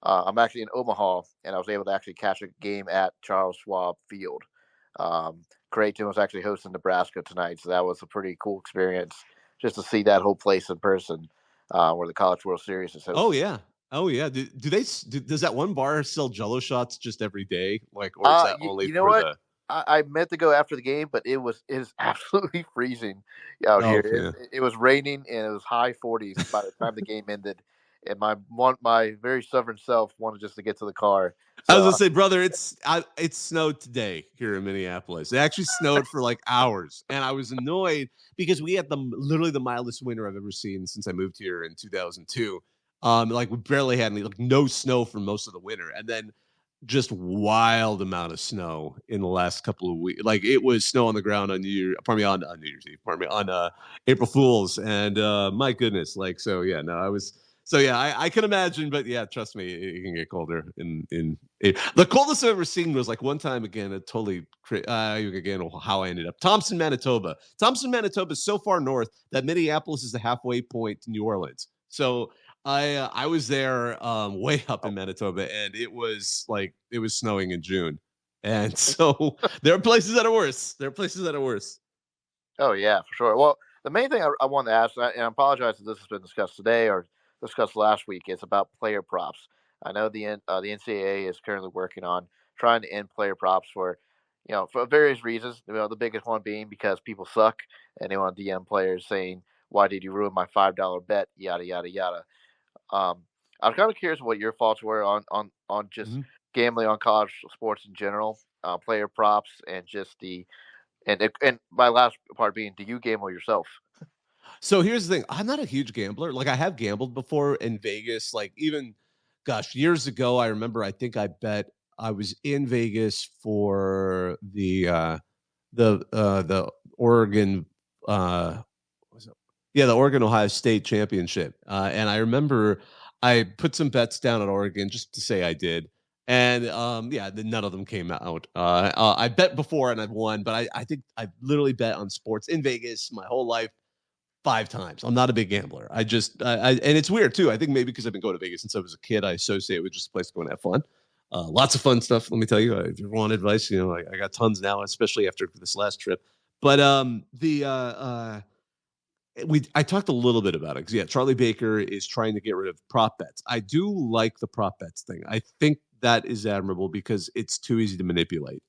I'm actually in Omaha, and I was able to actually catch a game at Charles Schwab Field. Creighton was actually hosting Nebraska tonight, so that was a pretty cool experience just to see that whole place in person, where the College World Series is hosted. Oh yeah. Does that one bar sell Jello shots just every day? Like, or is that only I meant to go after the game, but it is absolutely freezing out here. It was raining and it was high 40s by the time the game ended. And my very stubborn self wanted just to get to the car. So, I was gonna say, brother, it snowed today here in Minneapolis. It actually snowed for like hours, and I was annoyed because we had literally the mildest winter I've ever seen since I moved here in 2002. Like we barely had any, like no snow for most of the winter, and then just wild amount of snow in the last couple of weeks. Like it was snow on the ground on New Year's Eve, on April Fools, and my goodness, like so. Yeah, no, I was. So yeah, I can imagine, but yeah, trust me, it can get colder. The coldest I've ever seen was like one time again. How I ended up Thompson, Manitoba. Thompson, Manitoba is so far north that Minneapolis is the halfway point to New Orleans. So I was there way up in Manitoba, and it was snowing in June, and so there are places that are worse. Oh yeah, for sure. Well, the main thing I wanted to ask, and I apologize if this has been discussed today or discussed last week, is about player props. I know the NCAA is currently working on trying to end player props for various reasons. The biggest one being because people suck and they want to DM players saying, "Why did you ruin my $5 bet?" Yada yada yada. I was kind of curious what your thoughts were on just gambling on college sports in general, player props, and just and my last part being, do you gamble yourself? So here's the thing. I'm not a huge gambler. Like I have gambled before in Vegas, like even, years ago, I remember, I think I was in Vegas for the Oregon, the Oregon Ohio State championship. And I remember I put some bets down at Oregon just to say I did. And none of them came out. I bet before and I've won, but I think I literally bet on sports in Vegas my whole life 5 times. I'm not a big gambler. And it's weird too. I think maybe because I've been going to Vegas since I was a kid, I associate it with just a place to go and have fun. Lots of fun stuff. Let me tell you, if you want advice, I got tons now, especially after this last trip. But I talked a little bit about it because Charlie Baker is trying to get rid of prop bets. I do like the prop bets thing. I think that is admirable because it's too easy to manipulate.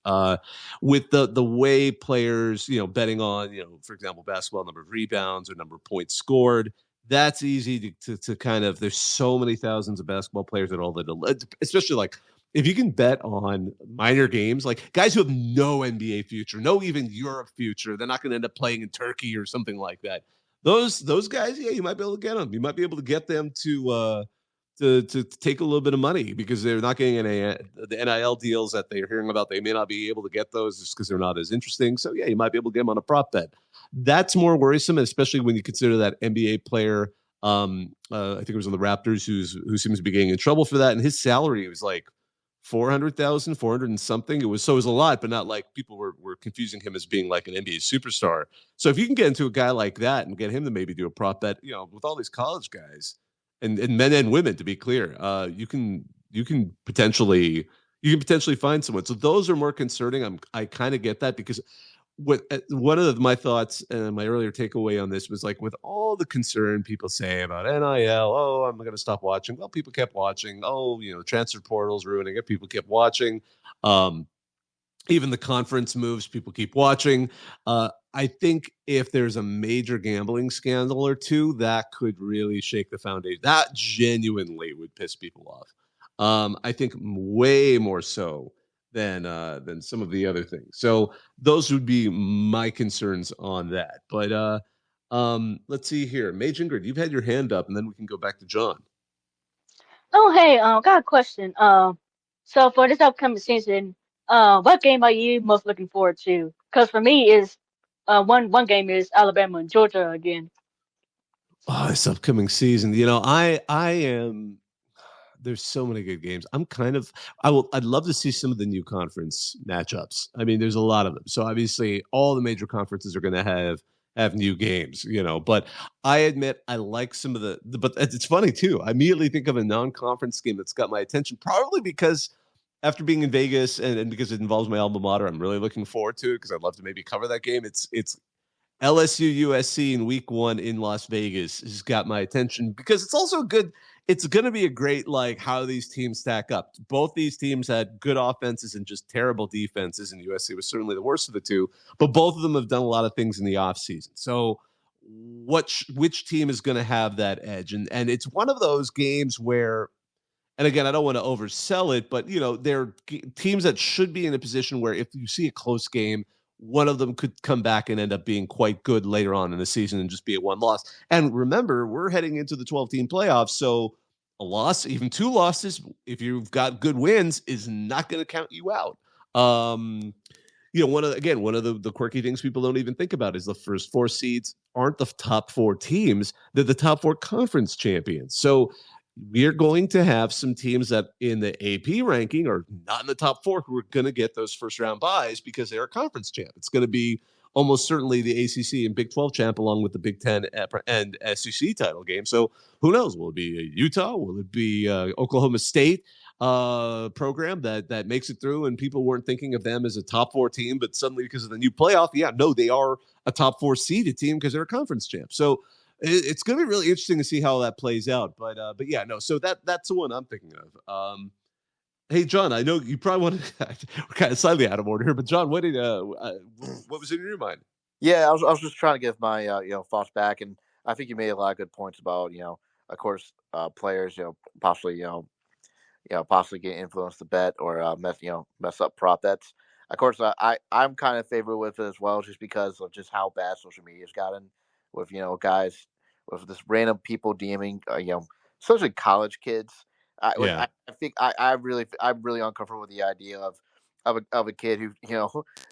With the way players, betting on, for example, basketball number of rebounds or number of points scored, that's easy to kind of. There's so many thousands of basketball players at all that, especially like if you can bet on minor games, like guys who have no NBA future, no even Europe future, they're not going to end up playing in Turkey or something like that. Those guys, yeah, you might be able to get them. You might be able to get them to take a little bit of money because they're not getting the NIL deals that they're hearing about. They may not be able to get those just because they're not as interesting. So yeah, you might be able to get them on a prop bet. That's more worrisome, especially when you consider that NBA player. I think it was on the Raptors who seems to be getting in trouble for that, and his salary was like 400,000, 400 and something. It was a lot, but not like people were confusing him as being like an NBA superstar. So if you can get into a guy like that and get him to maybe do a prop bet, with all these college guys and men and women, to be clear, you can potentially find someone. So those are more concerning. I kind of get that because one of my thoughts and my earlier takeaway on this was like with all the concern people say about NIL, oh, I'm going to stop watching. Well, people kept watching. Oh, transfer portals ruining it. People kept watching. Even the conference moves, people keep watching. I think if there's a major gambling scandal or two, that could really shake the foundation. That genuinely would piss people off. I think way more so than some of the other things. So those would be my concerns on that. But let's see here. Mage Ingrid, you've had your hand up, and then we can go back to John. Oh, hey, got a question. So for this upcoming season, what game are you most looking forward to? Because for me, is one game is Alabama and Georgia again. Oh, this upcoming season, I am. There's so many good games. I'd love to see some of the new conference matchups. I mean, there's a lot of them. So obviously all the major conferences are going to have new games, but I admit I like some of but it's funny too. I immediately think of a non-conference game that's got my attention, probably because after being in Vegas and because it involves my alma mater, I'm really looking forward to it because I'd love to maybe cover that game. It's LSU USC in week 1 in Las Vegas has got my attention because it's also good. It's going to be a great, like, how these teams stack up. Both these teams had good offenses and just terrible defenses, and USC was certainly the worst of the two, but both of them have done a lot of things in the offseason. So which team is going to have that edge? And it's one of those games where, and again, I don't want to oversell it, but they're teams that should be in a position where if you see a close game, one of them could come back and end up being quite good later on in the season and just be a one loss. And remember, we're heading into the 12-team playoffs, so a loss, even 2 losses, if you've got good wins, is not going to count you out. One of the quirky things people don't even think about is the first 4 seeds aren't the top 4 teams; they're the top 4 conference champions. So we're going to have some teams that in the AP ranking are not in the top 4 who are going to get those first round buys because they're a conference champ. It's going to be almost certainly the ACC and Big 12 champ along with the Big 10 and SEC title game. So who knows? Will it be Utah? Will it be Oklahoma State program that makes it through and people weren't thinking of them as a top 4 team, but suddenly because of the new playoff, they are a top 4 seeded team because they're a conference champ. So it's going to be really interesting to see how that plays out. But yeah, no. So that's the one I'm thinking of. Hey, John, I know you probably want to. We're kind of slightly out of order here, but John, what was in your mind? Yeah, I was just trying to give my thoughts back, and I think you made a lot of good points about of course, players possibly possibly get influenced to bet or mess up prop bets. Of course, I'm kind of favorable with it as well, just because of just how bad social media's gotten with guys with this random people DMing especially college kids. Yeah. I think I'm really uncomfortable with the idea of a kid who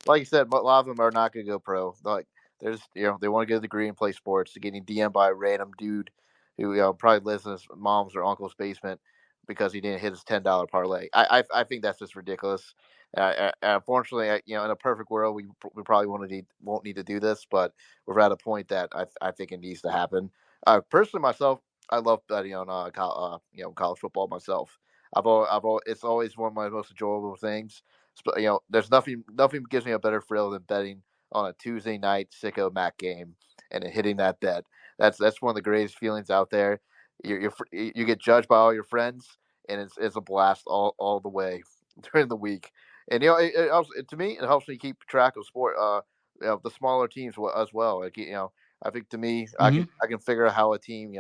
like you said, a lot of them are not going to go pro. Like there's they want to get a degree and play sports. They're getting DM'd by a random dude who probably lives in his mom's or uncle's basement because he didn't hit his $10 parlay. I think that's just ridiculous. Unfortunately, in a perfect world, we probably won't need to do this, but we're at a point that I think it needs to happen. Personally, myself, I love betting on college football myself. It's always one of my most enjoyable things. There's nothing gives me a better thrill than betting on a Tuesday night sicko Mac game and then hitting that bet. That's one of the greatest feelings out there. You get judged by all your friends, and it's a blast all the way during the week. And to me, it helps me keep track of the smaller teams as well. Like I think to me, I can figure out how a team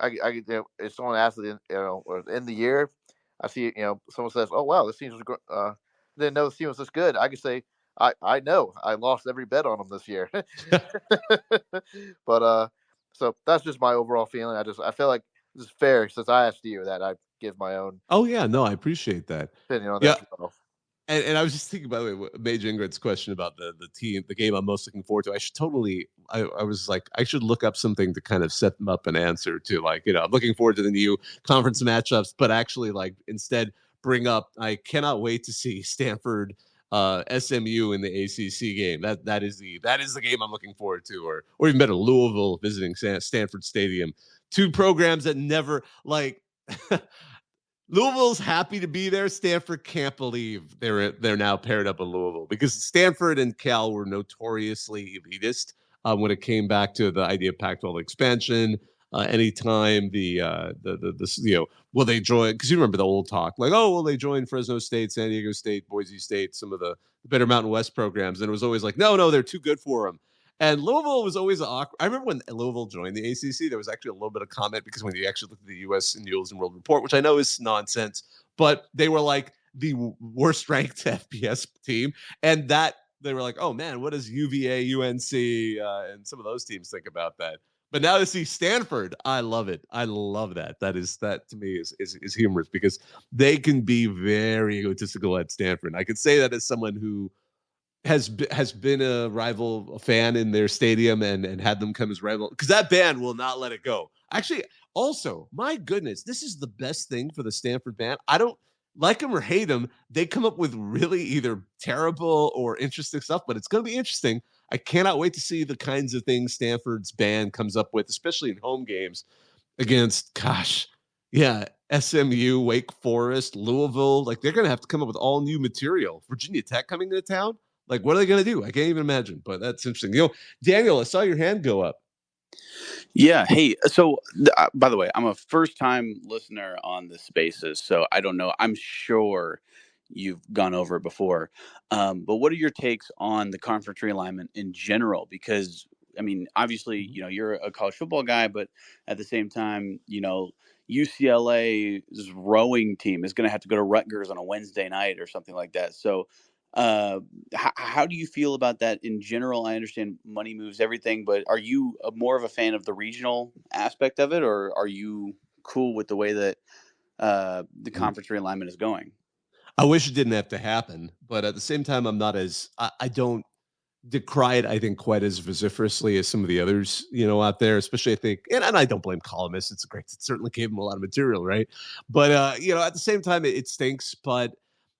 if someone asks it or in the year, I see, someone says, "Oh wow, this team was didn't know this team was this good." I could say, I know, I lost every bet on them this year. But so that's just my overall feeling. I feel like this is fair since I asked you that I give my own Oh yeah, no, I appreciate that. opinion on Yeah, that as well. and I was just thinking, by the way, Major Ingrid's question about the game I'm most looking forward to. I should totally. I was like, I should look up something to kind of set them up an answer to, like, I'm looking forward to the new conference matchups, but actually, like, instead bring up, I cannot wait to see Stanford SMU in the ACC game. That is the game I'm looking forward to, or even better, Louisville visiting Stanford Stadium. Two programs that never like. Louisville's happy to be there. Stanford can't believe they're now paired up with Louisville, because Stanford and Cal were notoriously elitist when it came back to the idea of Pac-12 expansion. Anytime will they join? Because you remember the old talk, like, oh, will they join Fresno State, San Diego State, Boise State, some of the better Mountain West programs? And it was always like, no, they're too good for them. And Louisville was always awkward. I remember when Louisville joined the ACC, there was actually a little bit of comment, because when you actually look at the U.S. News and World Report, which I know is nonsense, but they were like the worst ranked FBS team. And that they were like, oh man, what does UVA, UNC, and some of those teams think about that? But now to see Stanford, I love it. I love that. That to me is humorous, because they can be very egotistical at Stanford. And I can say that as someone who has been a fan in their stadium and had them come as rival, because that band will not let it go. Actually, also, my goodness, this is the best thing for the Stanford band. I don't like them or hate them. They come up with really either terrible or interesting stuff, but it's going to be interesting. I cannot wait to see the kinds of things Stanford's band comes up with, especially in home games against, SMU, Wake Forest, Louisville. Like, they're going to have to come up with all new material. Virginia Tech coming to town. Like, what are they going to do? I can't even imagine, but that's interesting. Daniel, I saw your hand go up. Yeah. Hey, so by the way, I'm a first-time listener on the Spaces, so I don't know. I'm sure you've gone over it before. But what are your takes on the conference realignment in general? Because, I mean, obviously, you're a college football guy, but at the same time, UCLA's rowing team is going to have to go to Rutgers on a Wednesday night or something like that. So how do you feel about that in general? I understand money moves everything, but are you more of a fan of the regional aspect of it, or are you cool with the way that the conference realignment is going? I wish it didn't have to happen, but at the same time, I'm not as I don't decry it, I think, quite as vociferously as some of the others, out there, especially, I think, and I don't blame columnists. It certainly gave them a lot of material, right? But, at the same time, it stinks. But,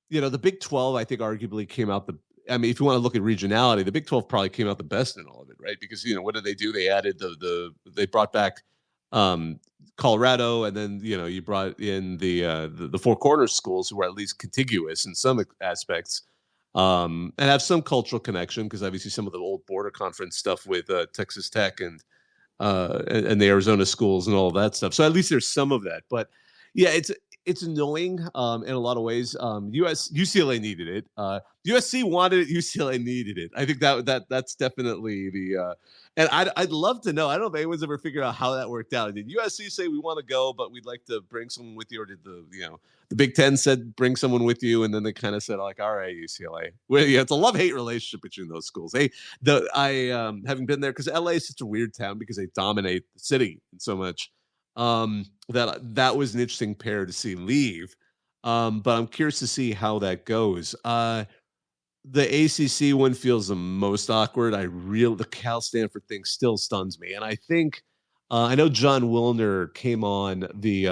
the Big 12, I think, arguably came out if you want to look at regionality, the Big 12 probably came out the best in all of it, right? Because, what did they do? They added they brought back Colorado, and then, you brought in the Four Corners schools, who were at least contiguous in some aspects. And have some cultural connection, because obviously some of the old border conference stuff with Texas Tech and the Arizona schools and all of that stuff. So at least there's some of that. But yeah, it's annoying in a lot of ways. UCLA needed it. USC wanted it. UCLA needed it. I think that's definitely the. And I'd love to know. I don't know if anyone's ever figured out how that worked out. Did USC say we want to go, but we'd like to bring someone with you, or did the Big Ten said bring someone with you, and then they kind of said, like, all right, UCLA. Well, yeah, it's a love-hate relationship between those schools. Having been there, because LA is such a weird town, because they dominate the city so much. That was an interesting pair to see leave. But I'm curious to see how that goes. The ACC one feels the most awkward. The Cal Stanford thing still stuns me, and I think I know John Wilner came on the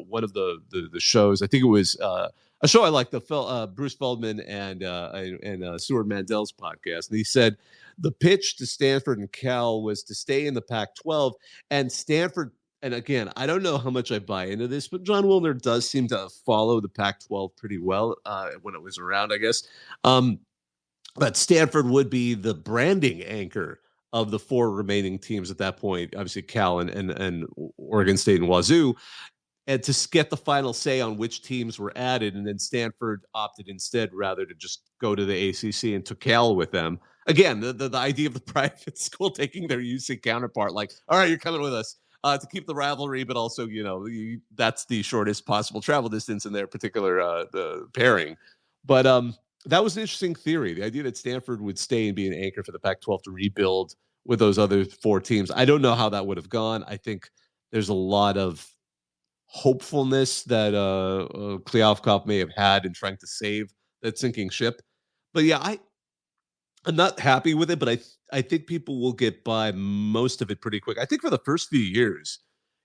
one of the shows. I think it was a show I like, the Bruce Feldman and Stuart Mandel's podcast, and he said the pitch to Stanford and Cal was to stay in the Pac-12, and Stanford. And again, I don't know how much I buy into this, but John Wilner does seem to follow the Pac-12 pretty well when it was around, I guess. But Stanford would be the branding anchor of the four remaining teams at that point, obviously Cal and Oregon State and Wazoo, and to get the final say on which teams were added. And then Stanford opted instead rather to just go to the ACC and took Cal with them. Again, the idea of the private school taking their UC counterpart, like, all right, you're coming with us. to keep the rivalry, but also, that's the shortest possible travel distance in their particular the pairing. But that was an interesting theory. The idea that Stanford would stay and be an anchor for the Pac-12 to rebuild with those other 4 teams. I don't know how that would have gone. I think there's a lot of hopefulness that Kliavkoff may have had in trying to save that sinking ship. But yeah, I'm not happy with it, but I think people will get by most of it pretty quick. I think for the first few years,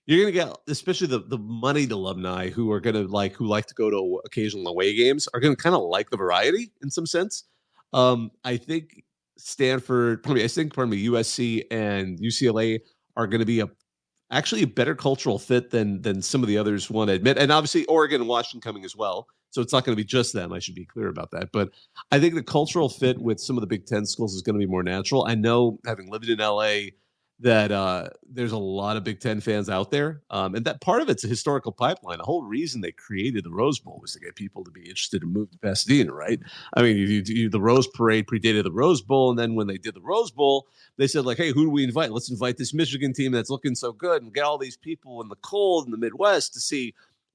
you're going to get, especially the moneyed alumni who are going to who like to go to occasional away games, are going to kind of like the variety in some sense. I think USC and UCLA are going to be actually a better cultural fit than some of the others want to admit. And obviously Oregon and Washington coming as well. So it's not going to be just them. I should be clear about that. But I think the cultural fit with some of the Big Ten schools is going to be more natural. I know, having lived in LA, that there's a lot of Big Ten fans out there. And that part of it's a historical pipeline. The whole reason they created the Rose Bowl was to get people to be interested in move to Pasadena, right? I mean, the Rose Parade predated the Rose Bowl. And then when they did the Rose Bowl, they said, hey, who do we invite? Let's invite this Michigan team that's looking so good and get all these people in the cold in the Midwest to see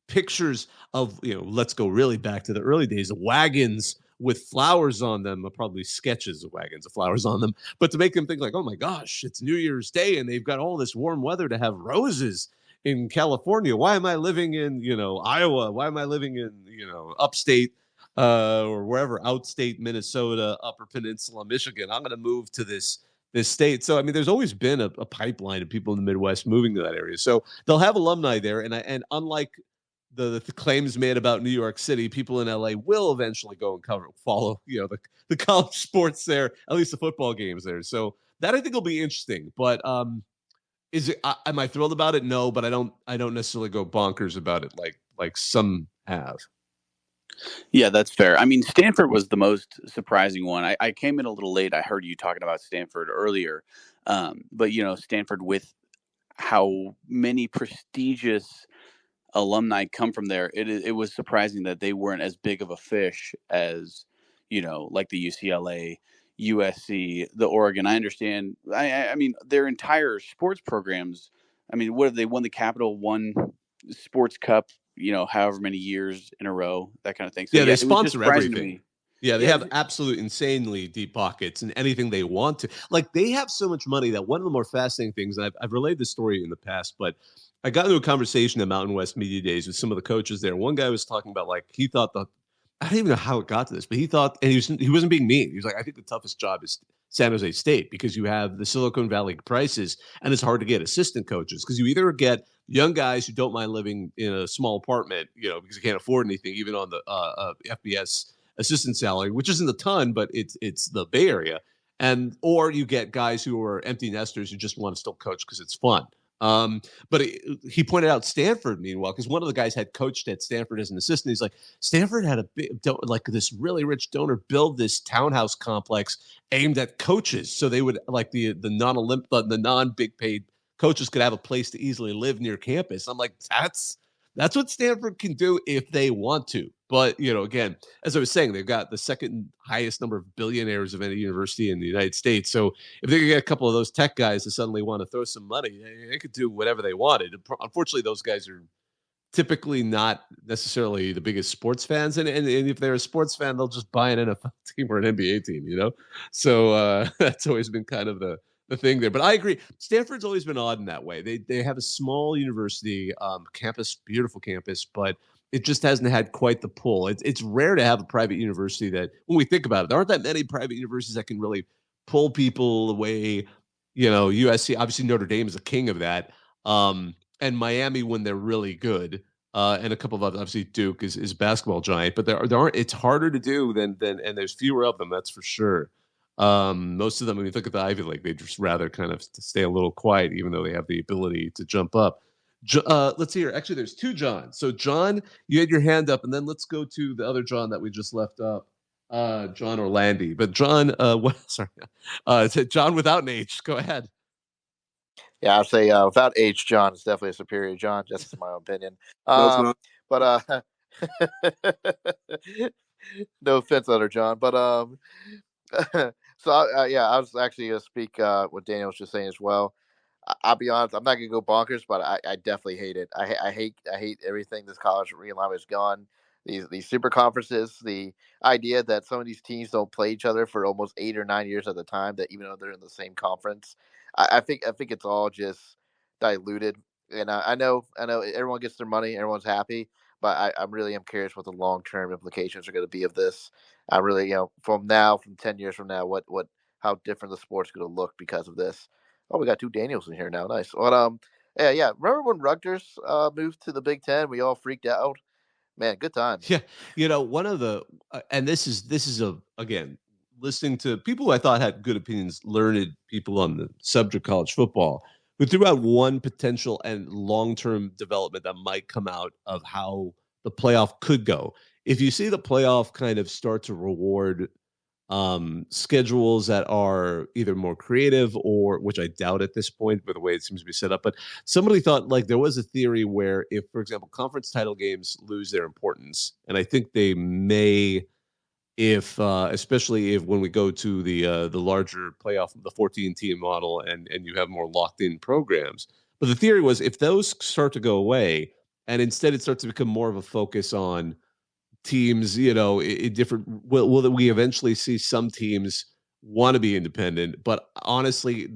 pictures of, let's go really back to the early days of wagons with flowers on them, probably sketches of wagons of flowers on them, but to make them think oh my gosh, it's New Year's Day and they've got all this warm weather to have roses in California. Why am I living in, Iowa? Why am I living in, upstate or wherever, outstate Minnesota, Upper Peninsula, Michigan? I'm going to move to this state. So, I mean, there's always been a pipeline of people in the Midwest moving to that area. So they'll have alumni there. And unlike the claims made about New York City, people in LA will eventually go and follow, the college sports there, at least the football games there. So that I think will be interesting. But is it? Am I thrilled about it? No, but I don't necessarily go bonkers about it like some have. Yeah, that's fair. I mean, Stanford was the most surprising one. I came in a little late. I heard you talking about Stanford earlier, but Stanford, with how many prestigious alumni come from there, it was surprising that they weren't as big of a fish as, like the UCLA, USC, the Oregon. I understand. I mean, their entire sports programs. I mean, what have they won? The Capital One Sports Cup, however many years in a row, that kind of thing. So yeah, they sponsor everything. To me. Yeah, they have absolute insanely deep pockets and anything they want to. They have so much money that one of the more fascinating things, and I've relayed this story in the past, but I got into a conversation at Mountain West Media Days with some of the coaches there. One guy was talking about he thought I don't even know how it got to this, but he thought, and he wasn't being mean. He was like, I think the toughest job is San Jose State because you have the Silicon Valley prices and it's hard to get assistant coaches because you either get young guys who don't mind living in a small apartment, because you can't afford anything, even on the FBS assistant salary, which isn't a ton, but it's the Bay Area. Or you get guys who are empty nesters who just want to still coach because it's fun. But he pointed out Stanford, meanwhile, because one of the guys had coached at Stanford as an assistant. He's like, Stanford had this really rich donor build this townhouse complex aimed at coaches, so they would the non-big paid coaches could have a place to easily live near campus. I'm like, that's what Stanford can do if they want to. But, again, as I was saying, they've got the second highest number of billionaires of any university in the United States. So if they could get a couple of those tech guys to suddenly want to throw some money, they could do whatever they wanted. Unfortunately, those guys are typically not necessarily the biggest sports fans. And if they're a sports fan, they'll just buy an NFL team or an NBA team, So that's always been kind of the thing there. But I agree. Stanford's always been odd in that way. They have a small university campus, beautiful campus, but it just hasn't had quite the pull. It's rare to have a private university that, when we think about it, there aren't that many private universities that can really pull people away. USC, obviously Notre Dame is a king of that. And Miami when they're really good. And a couple of others, obviously Duke is a basketball giant, but there aren't, it's harder to do than and there's fewer of them, that's for sure. Most of them, when you look at the Ivy League, they just rather kind of stay a little quiet, even though they have the ability to jump up. Let's see here. Actually, there's two Johns. So, John, you had your hand up, and then let's go to the other John that we just left up, John Orlandi. But John, John without an H. Go ahead. Yeah, I'd say without H, John is definitely a superior John, just in my opinion. But no offense, other John. But so I was actually going to speak what Daniel was just saying as well. I'll be honest, I'm not gonna go bonkers, but I definitely hate it. I hate everything this college realignment has gone. These super conferences, the idea that some of these teams don't play each other for almost 8 or 9 years at a time, that even though they're in the same conference, I think it's all just diluted. And I know everyone gets their money, everyone's happy, but I really am curious what the long term implications are going to be of this. I really, from 10 years from now, what how different the sport's going to look because of this. Oh, we got two Daniels in here now. Nice. But yeah. Remember when Rutgers moved to the Big Ten? We all freaked out. Man, good times. Yeah, one of the and this is a again listening to people who I thought had good opinions, learned people on the subject college football, who threw out one potential and long term development that might come out of how the playoff could go. If you see the playoff kind of start to reward schedules that are either more creative or which I doubt at this point with the way it seems to be set up. But somebody thought like there was a theory where if, for example, conference title games lose their importance, and I think they may if especially if when we go to the larger playoff, the 14 team model and you have more locked in programs. But the theory was if those start to go away and instead it starts to become more of a focus on teams, in different will that we eventually see some teams want to be independent, but honestly,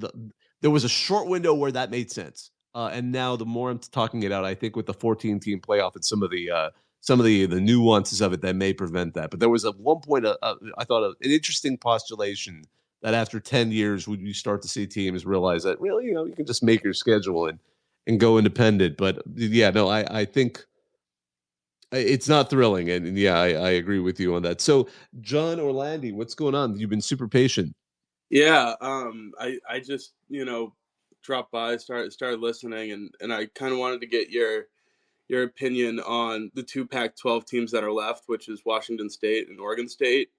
there was a short window where that made sense. And now the more I'm talking it out, I think with the 14 team playoff and some of the nuances of it that may prevent that. But there was at one point I thought an interesting postulation that after 10 years would you start to see teams realize that really, you can just make your schedule and go independent. But yeah, no, I think it's not thrilling, and yeah, I agree with you on that. So, John Orlandi, what's going on? You've been super patient. Yeah, I just dropped by, started listening, and I kind of wanted to get your opinion on the two Pac-12 teams that are left, which is Washington State and Oregon State.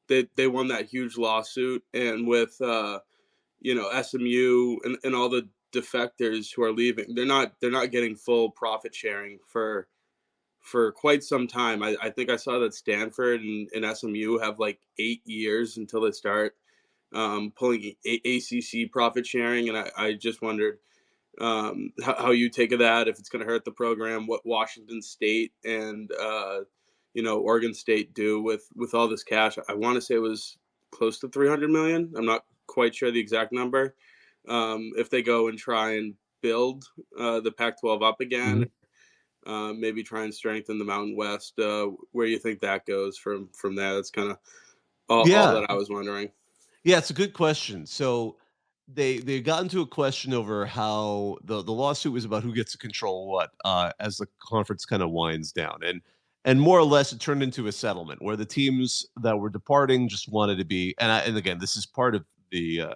They won that huge lawsuit, and with SMU and all the defectors who are leaving, they're not getting full profit sharing for quite some time. I think I saw that Stanford and SMU have like 8 years until they start pulling ACC profit sharing, and I just wondered how you take of that, if it's going to hurt the program, what Washington State and Oregon State do with all this cash. I want to say it was close to 300 million. I'm not quite sure the exact number. If they go and try and build the Pac-12 up again, maybe try and strengthen the Mountain West. Where you think that goes from there? That's kind of all Yeah, that I was wondering. yeah, it's a good question. So they got into a question over how the lawsuit was about who gets to control what as the conference kind of winds down, and more or less it turned into a settlement where the teams that were departing just wanted to be and again this is part of the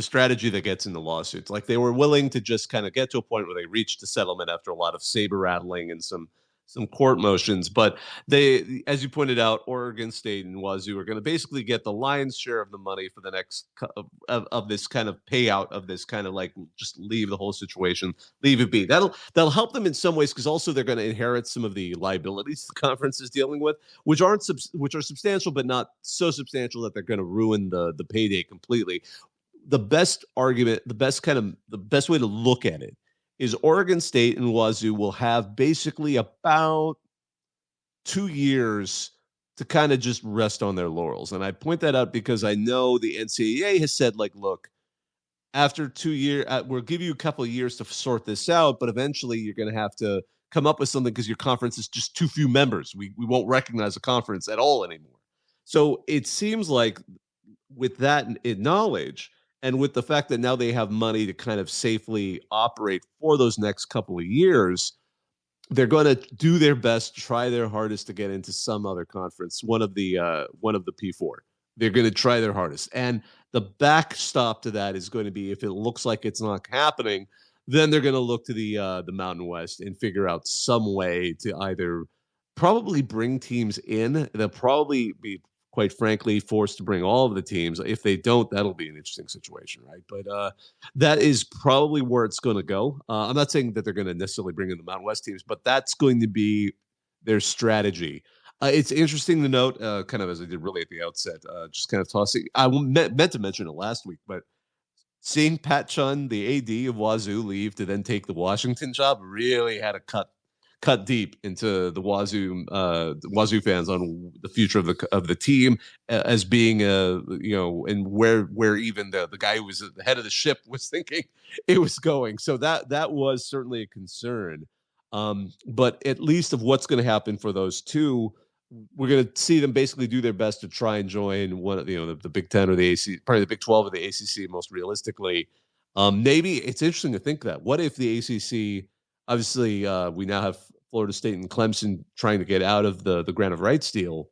strategy that gets in the lawsuits. Like they were willing to just kind of get to a point where they reached a settlement after a lot of saber rattling and some court motions. But they, as you pointed out, Oregon State and Wazoo are going to basically get the lion's share of the money for the next of this kind of payout of this kind of like just leave the whole situation, leave it be. That'll help them in some ways because also they're going to inherit some of the liabilities the conference is dealing with, which which are substantial but not so substantial that they're going to ruin the payday completely. The best argument, the best way to look at it is Oregon State and Wazoo will have basically about 2 years to kind of just rest on their laurels. And I point that out because I know the NCAA has said, like, look, after 2 years, we'll give you a couple of years to sort this out, but eventually you're going to have to come up with something because your conference is just too few members. We won't recognize a conference at all anymore. So it seems like with that in knowledge and with the fact that now they have money to kind of safely operate for those next couple of years, they're going to do their best, try their hardest to get into some other conference, one of the P4. They're going to try their hardest, and the backstop to that is going to be if it looks like it's not happening, then they're going to look to the Mountain West and figure out some way to either probably bring teams in. They'll probably be, quite frankly, forced to bring all of the teams. If they don't, that'll be an interesting situation, right? But that is probably where it's going to go. I'm not saying that they're going to necessarily bring in the Mountain West teams, but that's going to be their strategy. It's interesting to note, kind of as I did really at the outset, just kind of tossing. I meant to mention it last week, but seeing Pat Chun, the AD of Wazoo, leave to then take the Washington job really had a cut deep into the Wazoo fans on the future of the team as being and where even the guy who was at the head of the ship was thinking it was going. So that was certainly a concern. But at least of what's going to happen for those two, we're going to see them basically do their best to try and join one of the Big Ten or the AC, probably the Big 12 or the ACC most realistically. Maybe it's interesting to think that. What if the ACC? Obviously, we now have Florida State and Clemson trying to get out of the grant of rights deal.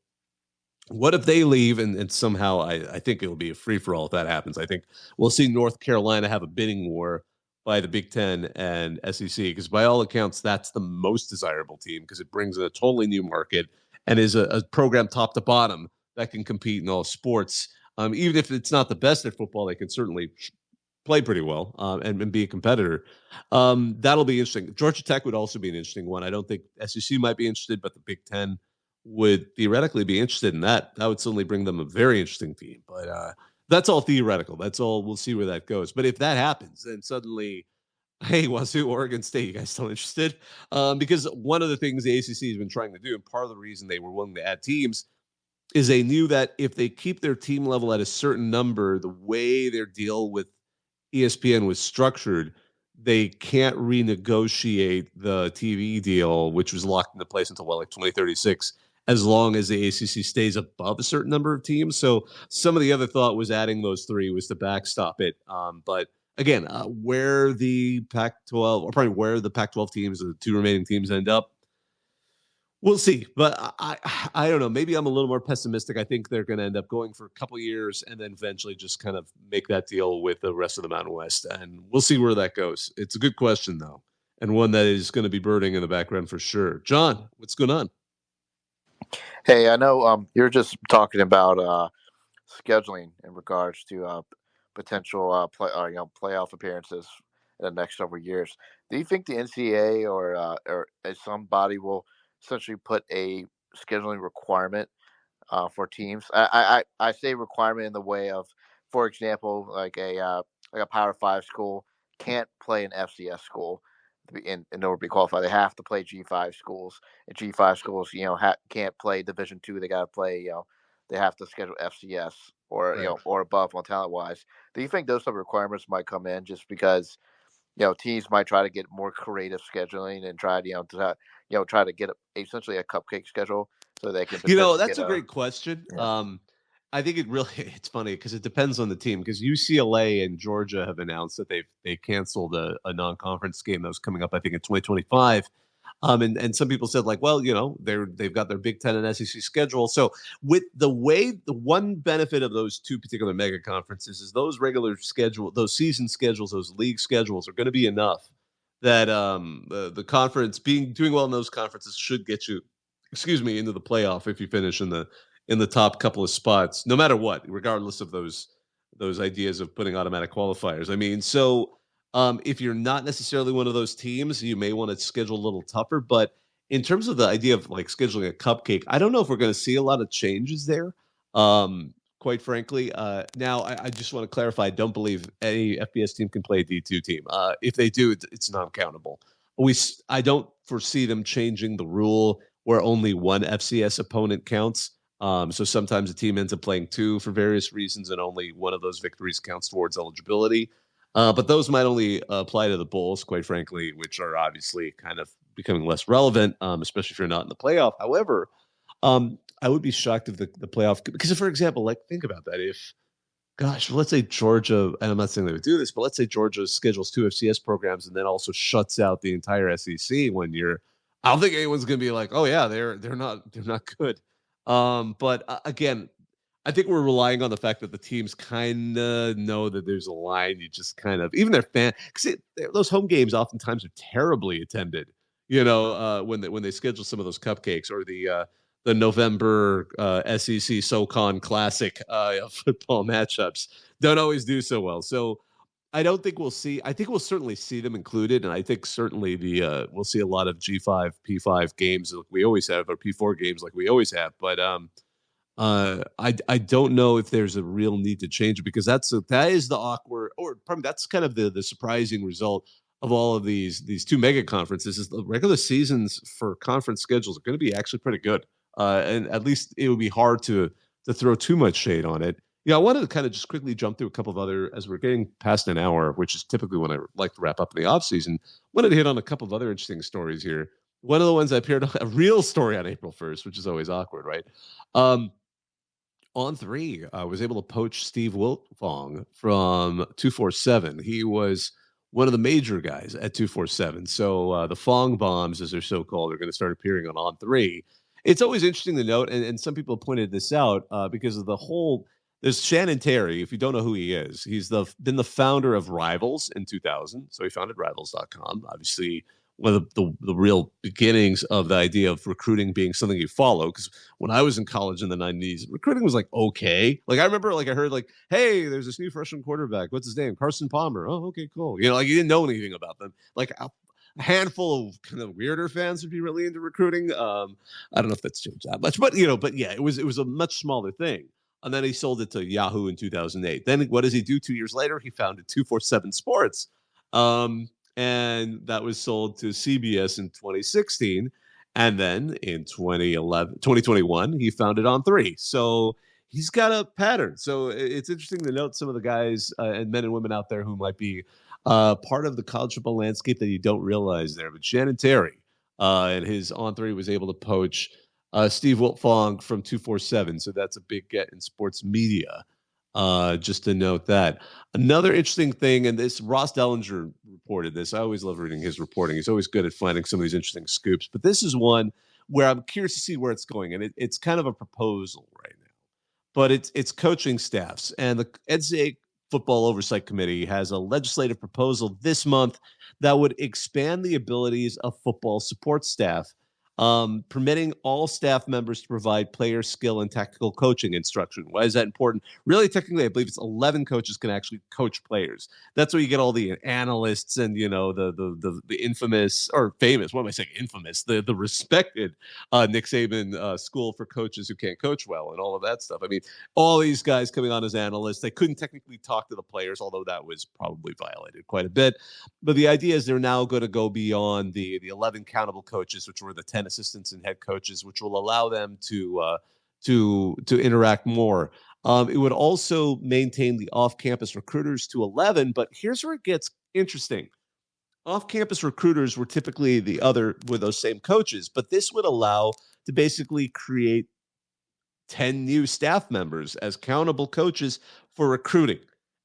What if they leave and somehow I think it'll be a free for all if that happens. I think we'll see North Carolina have a bidding war by the Big Ten and SEC because by all accounts that's the most desirable team because it brings in a totally new market and is a program top to bottom that can compete in all sports. Even if it's not the best at football, they can certainly play pretty well and be a competitor. That'll be interesting. Georgia Tech would also be an interesting one. I don't think SEC might be interested, but the Big Ten would theoretically be interested in that. That would certainly bring them a very interesting team. But that's all theoretical. That's all. We'll see where that goes. But if that happens, then suddenly, hey, Wazoo, Oregon State, you guys still interested? Because one of the things the ACC has been trying to do, and part of the reason they were willing to add teams, is they knew that if they keep their team level at a certain number, the way their deal with ESPN was structured, they can't renegotiate the TV deal, which was locked into place until 2036, as long as the ACC stays above a certain number of teams. So some of the other thought was adding those three was to backstop it. But again, where the Pac-12 or probably where the Pac-12 teams, the two remaining teams end up, we'll see. But I don't know. Maybe I'm a little more pessimistic. I think they're going to end up going for a couple of years and then eventually just kind of make that deal with the rest of the Mountain West. And we'll see where that goes. It's a good question, though, and one that is going to be burning in the background for sure. John, what's going on? Hey, I know you're just talking about scheduling in regards to potential playoff appearances in the next several years. Do you think the NCAA or somebody will essentially put a scheduling requirement for teams? I say requirement in the way of, for example, like a Power 5 school can't play an FCS school in order to be qualified. They have to play G5 schools, and G5 schools, can't play Division 2. They got to play, they have to schedule FCS or Right. Or above on talent wise. Do you think those type of requirements might come in just because teams might try to get more creative scheduling and try to get essentially a cupcake schedule so they can That's a great question. Yeah. I think it's funny because it depends on the team because UCLA and Georgia have announced that they canceled a non-conference game that was coming up, I think, in 2025. And some people said like, well, they've got their Big Ten and SEC schedule. So with the one benefit of those two particular mega conferences is those those season schedules, those league schedules are going to be enough that the conference doing well in those conferences should get you, into the playoff if you finish in the top couple of spots, no matter what, regardless of those ideas of putting automatic qualifiers. I mean, so if you're not necessarily one of those teams, you may want to schedule a little tougher. But in terms of the idea of like scheduling a cupcake, I don't know if we're going to see a lot of changes there. Quite frankly, now I just want to clarify: I don't believe any FBS team can play a D2 team. If they do, it's non-countable. I don't foresee them changing the rule where only one FCS opponent counts. So sometimes a team ends up playing two for various reasons, and only one of those victories counts towards eligibility. But those might only apply to the Bulls, quite frankly, which are obviously kind of becoming less relevant, especially if you're not in the playoff. However, I would be shocked if the playoff, because for example, like think about that. If, gosh, let's say Georgia, and I'm not saying they would do this, but let's say Georgia schedules two FCS programs and then also shuts out the entire SEC 1 year. I don't think anyone's going to be like, oh yeah, they're not good. But again, I think we're relying on the fact that the teams kind of know that there's a line. You just kind of, even their because those home games oftentimes are terribly attended. When they schedule some of those cupcakes or the November SEC SoCon Classic football matchups don't always do so well. So I don't think we'll see. I think we'll certainly see them included, and I think certainly we'll see a lot of G5, P5 games like we always have, or P4 games like we always have. But I don't know if there's a real need to change it because that is the or probably that's kind of the surprising result of all of these two mega conferences is the regular seasons for conference schedules are going to be actually pretty good. And at least it would be hard to throw too much shade on it. Yeah, I wanted to kind of just quickly jump through a couple of other, as we're getting past an hour, which is typically when I like to wrap up in the off season. Wanted to hit on a couple of other interesting stories here. One of the ones that appeared a real story on April 1st, which is always awkward, right? On3, I was able to poach Steve Wiltfong from 247. He was one of the major guys at 247. So the Fong bombs, as they're so called, are going to start appearing on3. It's always interesting to note, and some people pointed this out because of the whole. There's Shannon Terry. If you don't know who he is, he's been the founder of Rivals in 2000. So he founded Rivals.com. Obviously, one of the real beginnings of the idea of recruiting being something you follow. Because when I was in college in the 90s, recruiting was like okay. Like I remember, like I heard, like, hey, there's this new freshman quarterback. What's his name? Carson Palmer. Oh, okay, cool. You know, like you didn't know anything about them. Like a handful of kind of weirder fans would be really into recruiting. I don't know if that's changed that much, but yeah, it was a much smaller thing. And then he sold it to Yahoo in 2008. Then what does he do 2 years later? He founded 247 Sports. And that was sold to CBS in 2016. And then in 2021, he founded On3. So he's got a pattern. So it's interesting to note some of the guys and men and women out there who might be part of the college football landscape that you don't realize there. But Shannon Terry and his On3 was able to poach Steve Wiltfong from 247. So that's a big get in sports media. Just to note that. Another interesting thing, and this Ross Dellinger reported this. I always love reading his reporting. He's always good at finding some of these interesting scoops. But this is one where I'm curious to see where it's going. And it's kind of a proposal right now. But it's coaching staffs. And the NCAA Football Oversight Committee has a legislative proposal this month that would expand the abilities of football support staff, permitting all staff members to provide player skill and tactical coaching instruction. Why is that important? Really, technically, I believe it's 11 coaches can actually coach players. That's where you get all the analysts and, the infamous or famous, what am I saying? Infamous, the respected Nick Saban school for coaches who can't coach well and all of that stuff. I mean, all these guys coming on as analysts, they couldn't technically talk to the players, although that was probably violated quite a bit. But the idea is they're now going to go beyond the 11 countable coaches, which were the 10 assistants and head coaches, which will allow them to interact more. It would also maintain the off-campus recruiters to 11, but here's where it gets interesting. Off-campus recruiters were typically with those same coaches, but this would allow to basically create 10 new staff members as countable coaches for recruiting.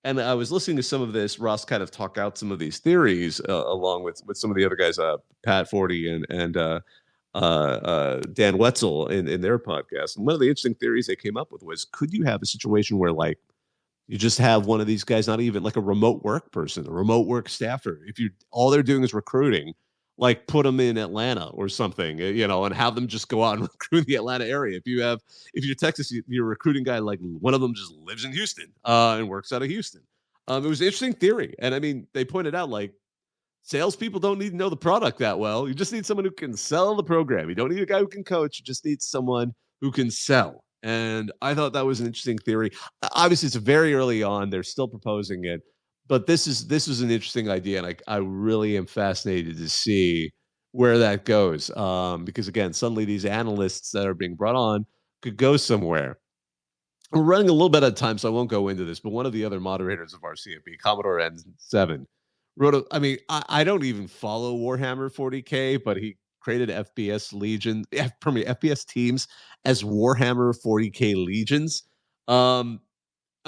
And I was listening to some of this. Ross kind of talk out some of these theories along with some of the other guys, Pat Forty and Dan Wetzel in their podcast. And one of the interesting theories they came up with was, could you have a situation where like you just have one of these guys, not even like a remote work person, a remote work staffer. If all they're doing is recruiting, like put them in Atlanta or something, and have them just go out and recruit the Atlanta area. If you're Texas, you're a recruiting guy, like one of them just lives in Houston and works out of Houston. It was an interesting theory. And I mean, they pointed out like salespeople don't need to know the product that well. You just need someone who can sell the program. You don't need a guy who can coach. You just need someone who can sell. And I thought that was an interesting theory. Obviously, it's very early on. They're still proposing it. But this is an interesting idea, and I really am fascinated to see where that goes. Because, again, suddenly these analysts that are being brought on could go somewhere. We're running a little bit out of time, so I won't go into this. But one of the other moderators of our CFB, Commodore N7, wrote I don't even follow Warhammer 40K, but he created FPS teams as Warhammer 40K legions.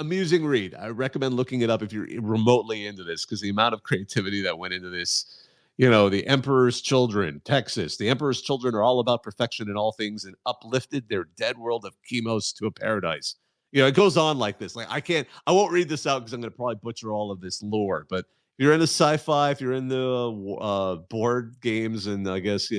Amusing read. I recommend looking it up if you're remotely into this, because the amount of creativity that went into this, the Emperor's Children, Texas. The Emperor's Children are all about perfection in all things and uplifted their dead world of Chemos to a paradise. It goes on like this. Like I won't read this out because I'm going to probably butcher all of this lore, but if you're into sci-fi, if you're into board games and I guess,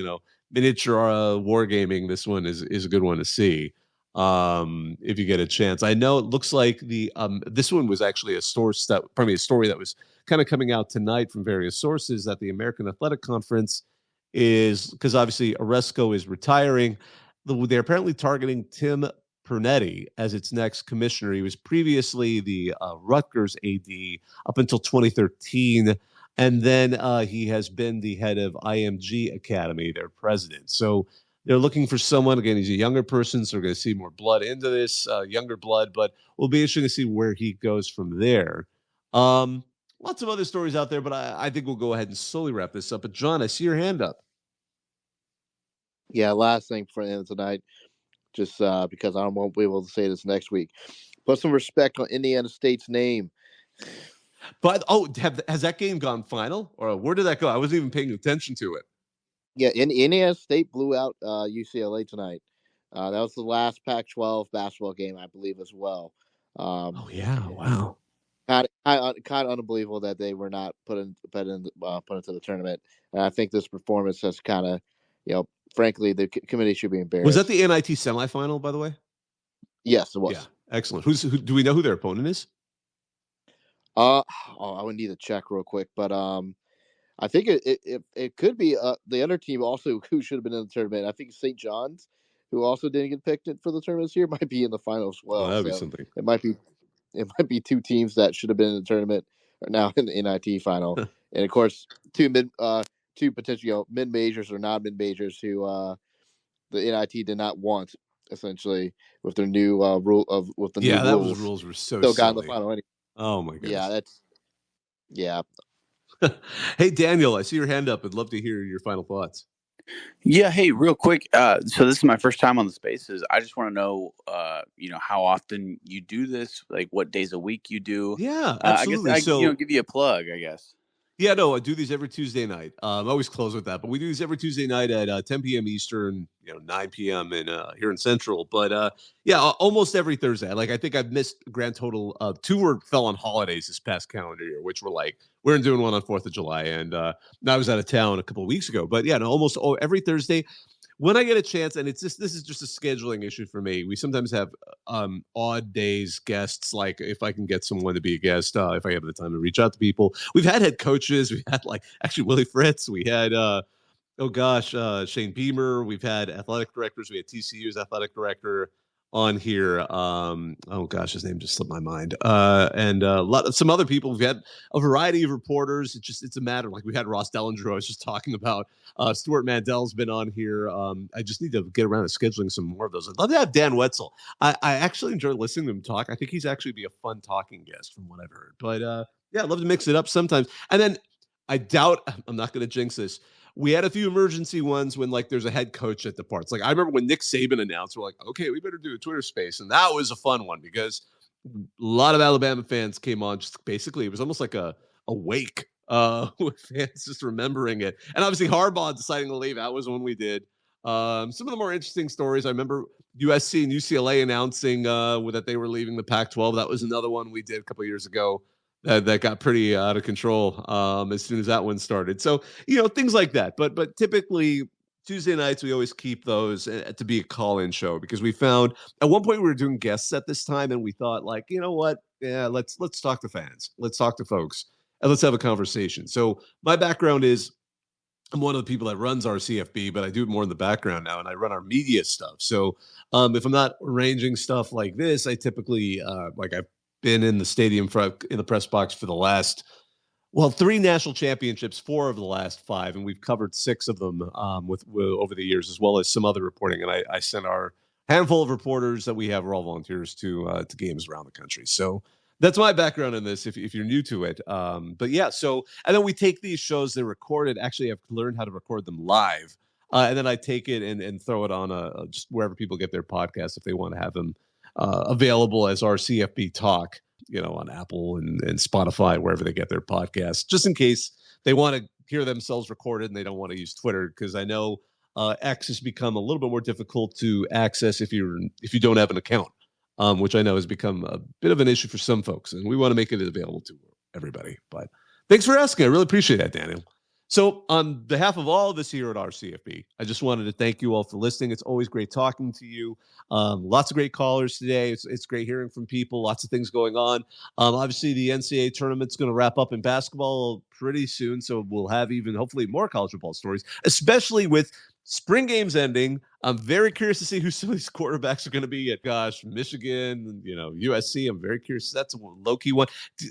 miniature wargaming, this one is a good one to see. If you get a chance. I know it looks like this one was actually a story that was kind of coming out tonight from various sources, that the American Athletic Conference is, because obviously Oresco is retiring, they're apparently targeting Tim Pernetti as its next commissioner. He was previously the Rutgers AD up until 2013. And then he has been the head of IMG Academy, their president. So they're looking for someone. Again, he's a younger person, so we're going to see more blood into this, younger blood. But we'll be interesting to see where he goes from there. Lots of other stories out there, but I think we'll go ahead and slowly wrap this up. But John, I see your hand up. Yeah, last thing for the end of tonight, just because I won't be able to say this next week. Put some respect on Indiana State's name. But has that game gone final, or where did that go? I wasn't even paying attention to it. Yeah, Indiana State blew out UCLA tonight. That was the last Pac-12 basketball game, I believe, as well. Oh yeah, wow. Kind of unbelievable that they were not put into the tournament. And I think this performance has kind of, frankly, the committee should be embarrassed. Was that the NIT semifinal, by the way? Yes, it was. Yeah, excellent. Who do we know who their opponent is? I would need to check real quick, but I think it could be the other team also who should have been in the tournament. I think St. John's, who also didn't get picked for the tournament this year, might be in the final as well. That'd be something. It might be two teams that should have been in the tournament are now in the NIT final, and of course two potential mid majors or non mid majors who the NIT did not want, essentially, with their new new rules. Rules were so still silly. got in the final anyway. Oh my goodness. Yeah. Hey Daniel, I see your hand up. I'd love to hear your final thoughts. Yeah. Hey, real quick. So this is my first time on the Spaces. I just want to know, how often you do this, like what days a week you do. Yeah, absolutely. I guess give you a plug, I guess. Yeah, no, I do these every Tuesday night. I always close with that, but we do these every Tuesday night at 10 p.m. Eastern, 9 p.m. Here in Central. But almost every Thursday. I think I've missed a grand total of 2 fell on holidays this past calendar year, which were we're doing one on 4th of July, and I was out of town a couple of weeks ago. But almost every Thursday. When I get a chance, and this is just a scheduling issue for me. We sometimes have odd days guests, like if I can get someone to be a guest, if I have the time to reach out to people. We've had head coaches. We had actually Willie Fritz. We had Shane Beamer. We've had athletic directors. We had TCU's athletic director on here. His name just slipped my mind. And some other people. We've had a variety of reporters. It's a matter. We had Ross Dellinger. I was just talking about. Stuart Mandel's been on here. I just need to get around to scheduling some more of those. I'd love to have Dan Wetzel. I actually enjoy listening to him talk. I think he's actually be a fun talking guest from what I've heard. But I'd love to mix it up sometimes. And then I doubt, I'm not going to jinx this, we had a few emergency ones when there's a head coach at the parts. I remember when Nick Saban announced, we're okay, we better do a Twitter space. And that was a fun one because a lot of Alabama fans came on. Just basically, it was almost like a wake with fans just remembering it. And obviously Harbaugh deciding to leave. That was when we did. Some of the more interesting stories. I remember USC and UCLA announcing that they were leaving the Pac-12. That was another one we did a couple of years ago. That got pretty out of control as soon as that one started. So, things like that. But typically Tuesday nights, we always keep those to be a call-in show because we found at one point we were doing guests at this time and we thought you know what? Yeah, let's talk to fans. Let's talk to folks and let's have a conversation. So my background is I'm one of the people that runs our CFB, but I do it more in the background now and I run our media stuff. So if I'm not arranging stuff like this, I typically I've been in the stadium in the press box for the last 3 national championships, 4 of the last 5, and we've covered 6 of them with over the years, as well as some other reporting. And I sent our handful of reporters that we have are all volunteers to games around the country. So that's my background in this. If you're new to it, and then we take these shows, they're recorded. Actually, I've learned how to record them live, and then I take it and throw it on just wherever people get their podcasts if they want to have them available as our CFB Talk, on Apple and Spotify, wherever they get their podcasts, just in case they want to hear themselves recorded and they don't want to use Twitter, because I know X has become a little bit more difficult to access if you don't have an account, which I know has become a bit of an issue for some folks, and we want to make it available to everybody. But thanks for asking. I really appreciate that, Daniel. So on behalf of all of us here at RCFB, I just wanted to thank you all for listening. It's always great talking to you. Lots of great callers today. It's great hearing from people. Lots of things going on. Obviously, the NCAA tournament's going to wrap up in basketball pretty soon, so we'll have even hopefully more college football stories, especially with spring games ending. I'm very curious to see who some of these quarterbacks are going to be at, Michigan, USC. I'm very curious. That's a low-key one.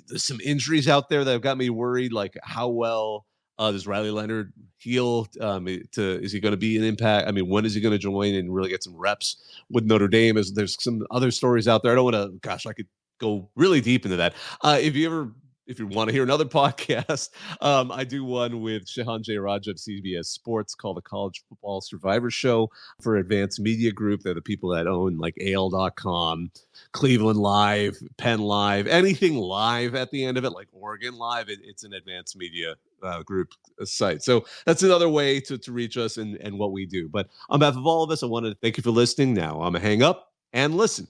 There's some injuries out there that have got me worried, like how well does Riley Leonard heal? Is he going to be an impact? I mean, when is he going to join and really get some reps with Notre Dame? There's some other stories out there. I don't want to, I could go really deep into that. If you want to hear another podcast, I do one with Shahan J. Raja of CBS Sports called the College Football Survivor Show for Advanced Media Group. They're the people that own like AL.com, Cleveland Live, Penn Live, anything live at the end of it, like Oregon Live. It's an Advanced Media Group site. So that's another way to reach us and what we do. But on behalf of all of us, I wanted to thank you for listening. Now I'm going to hang up and listen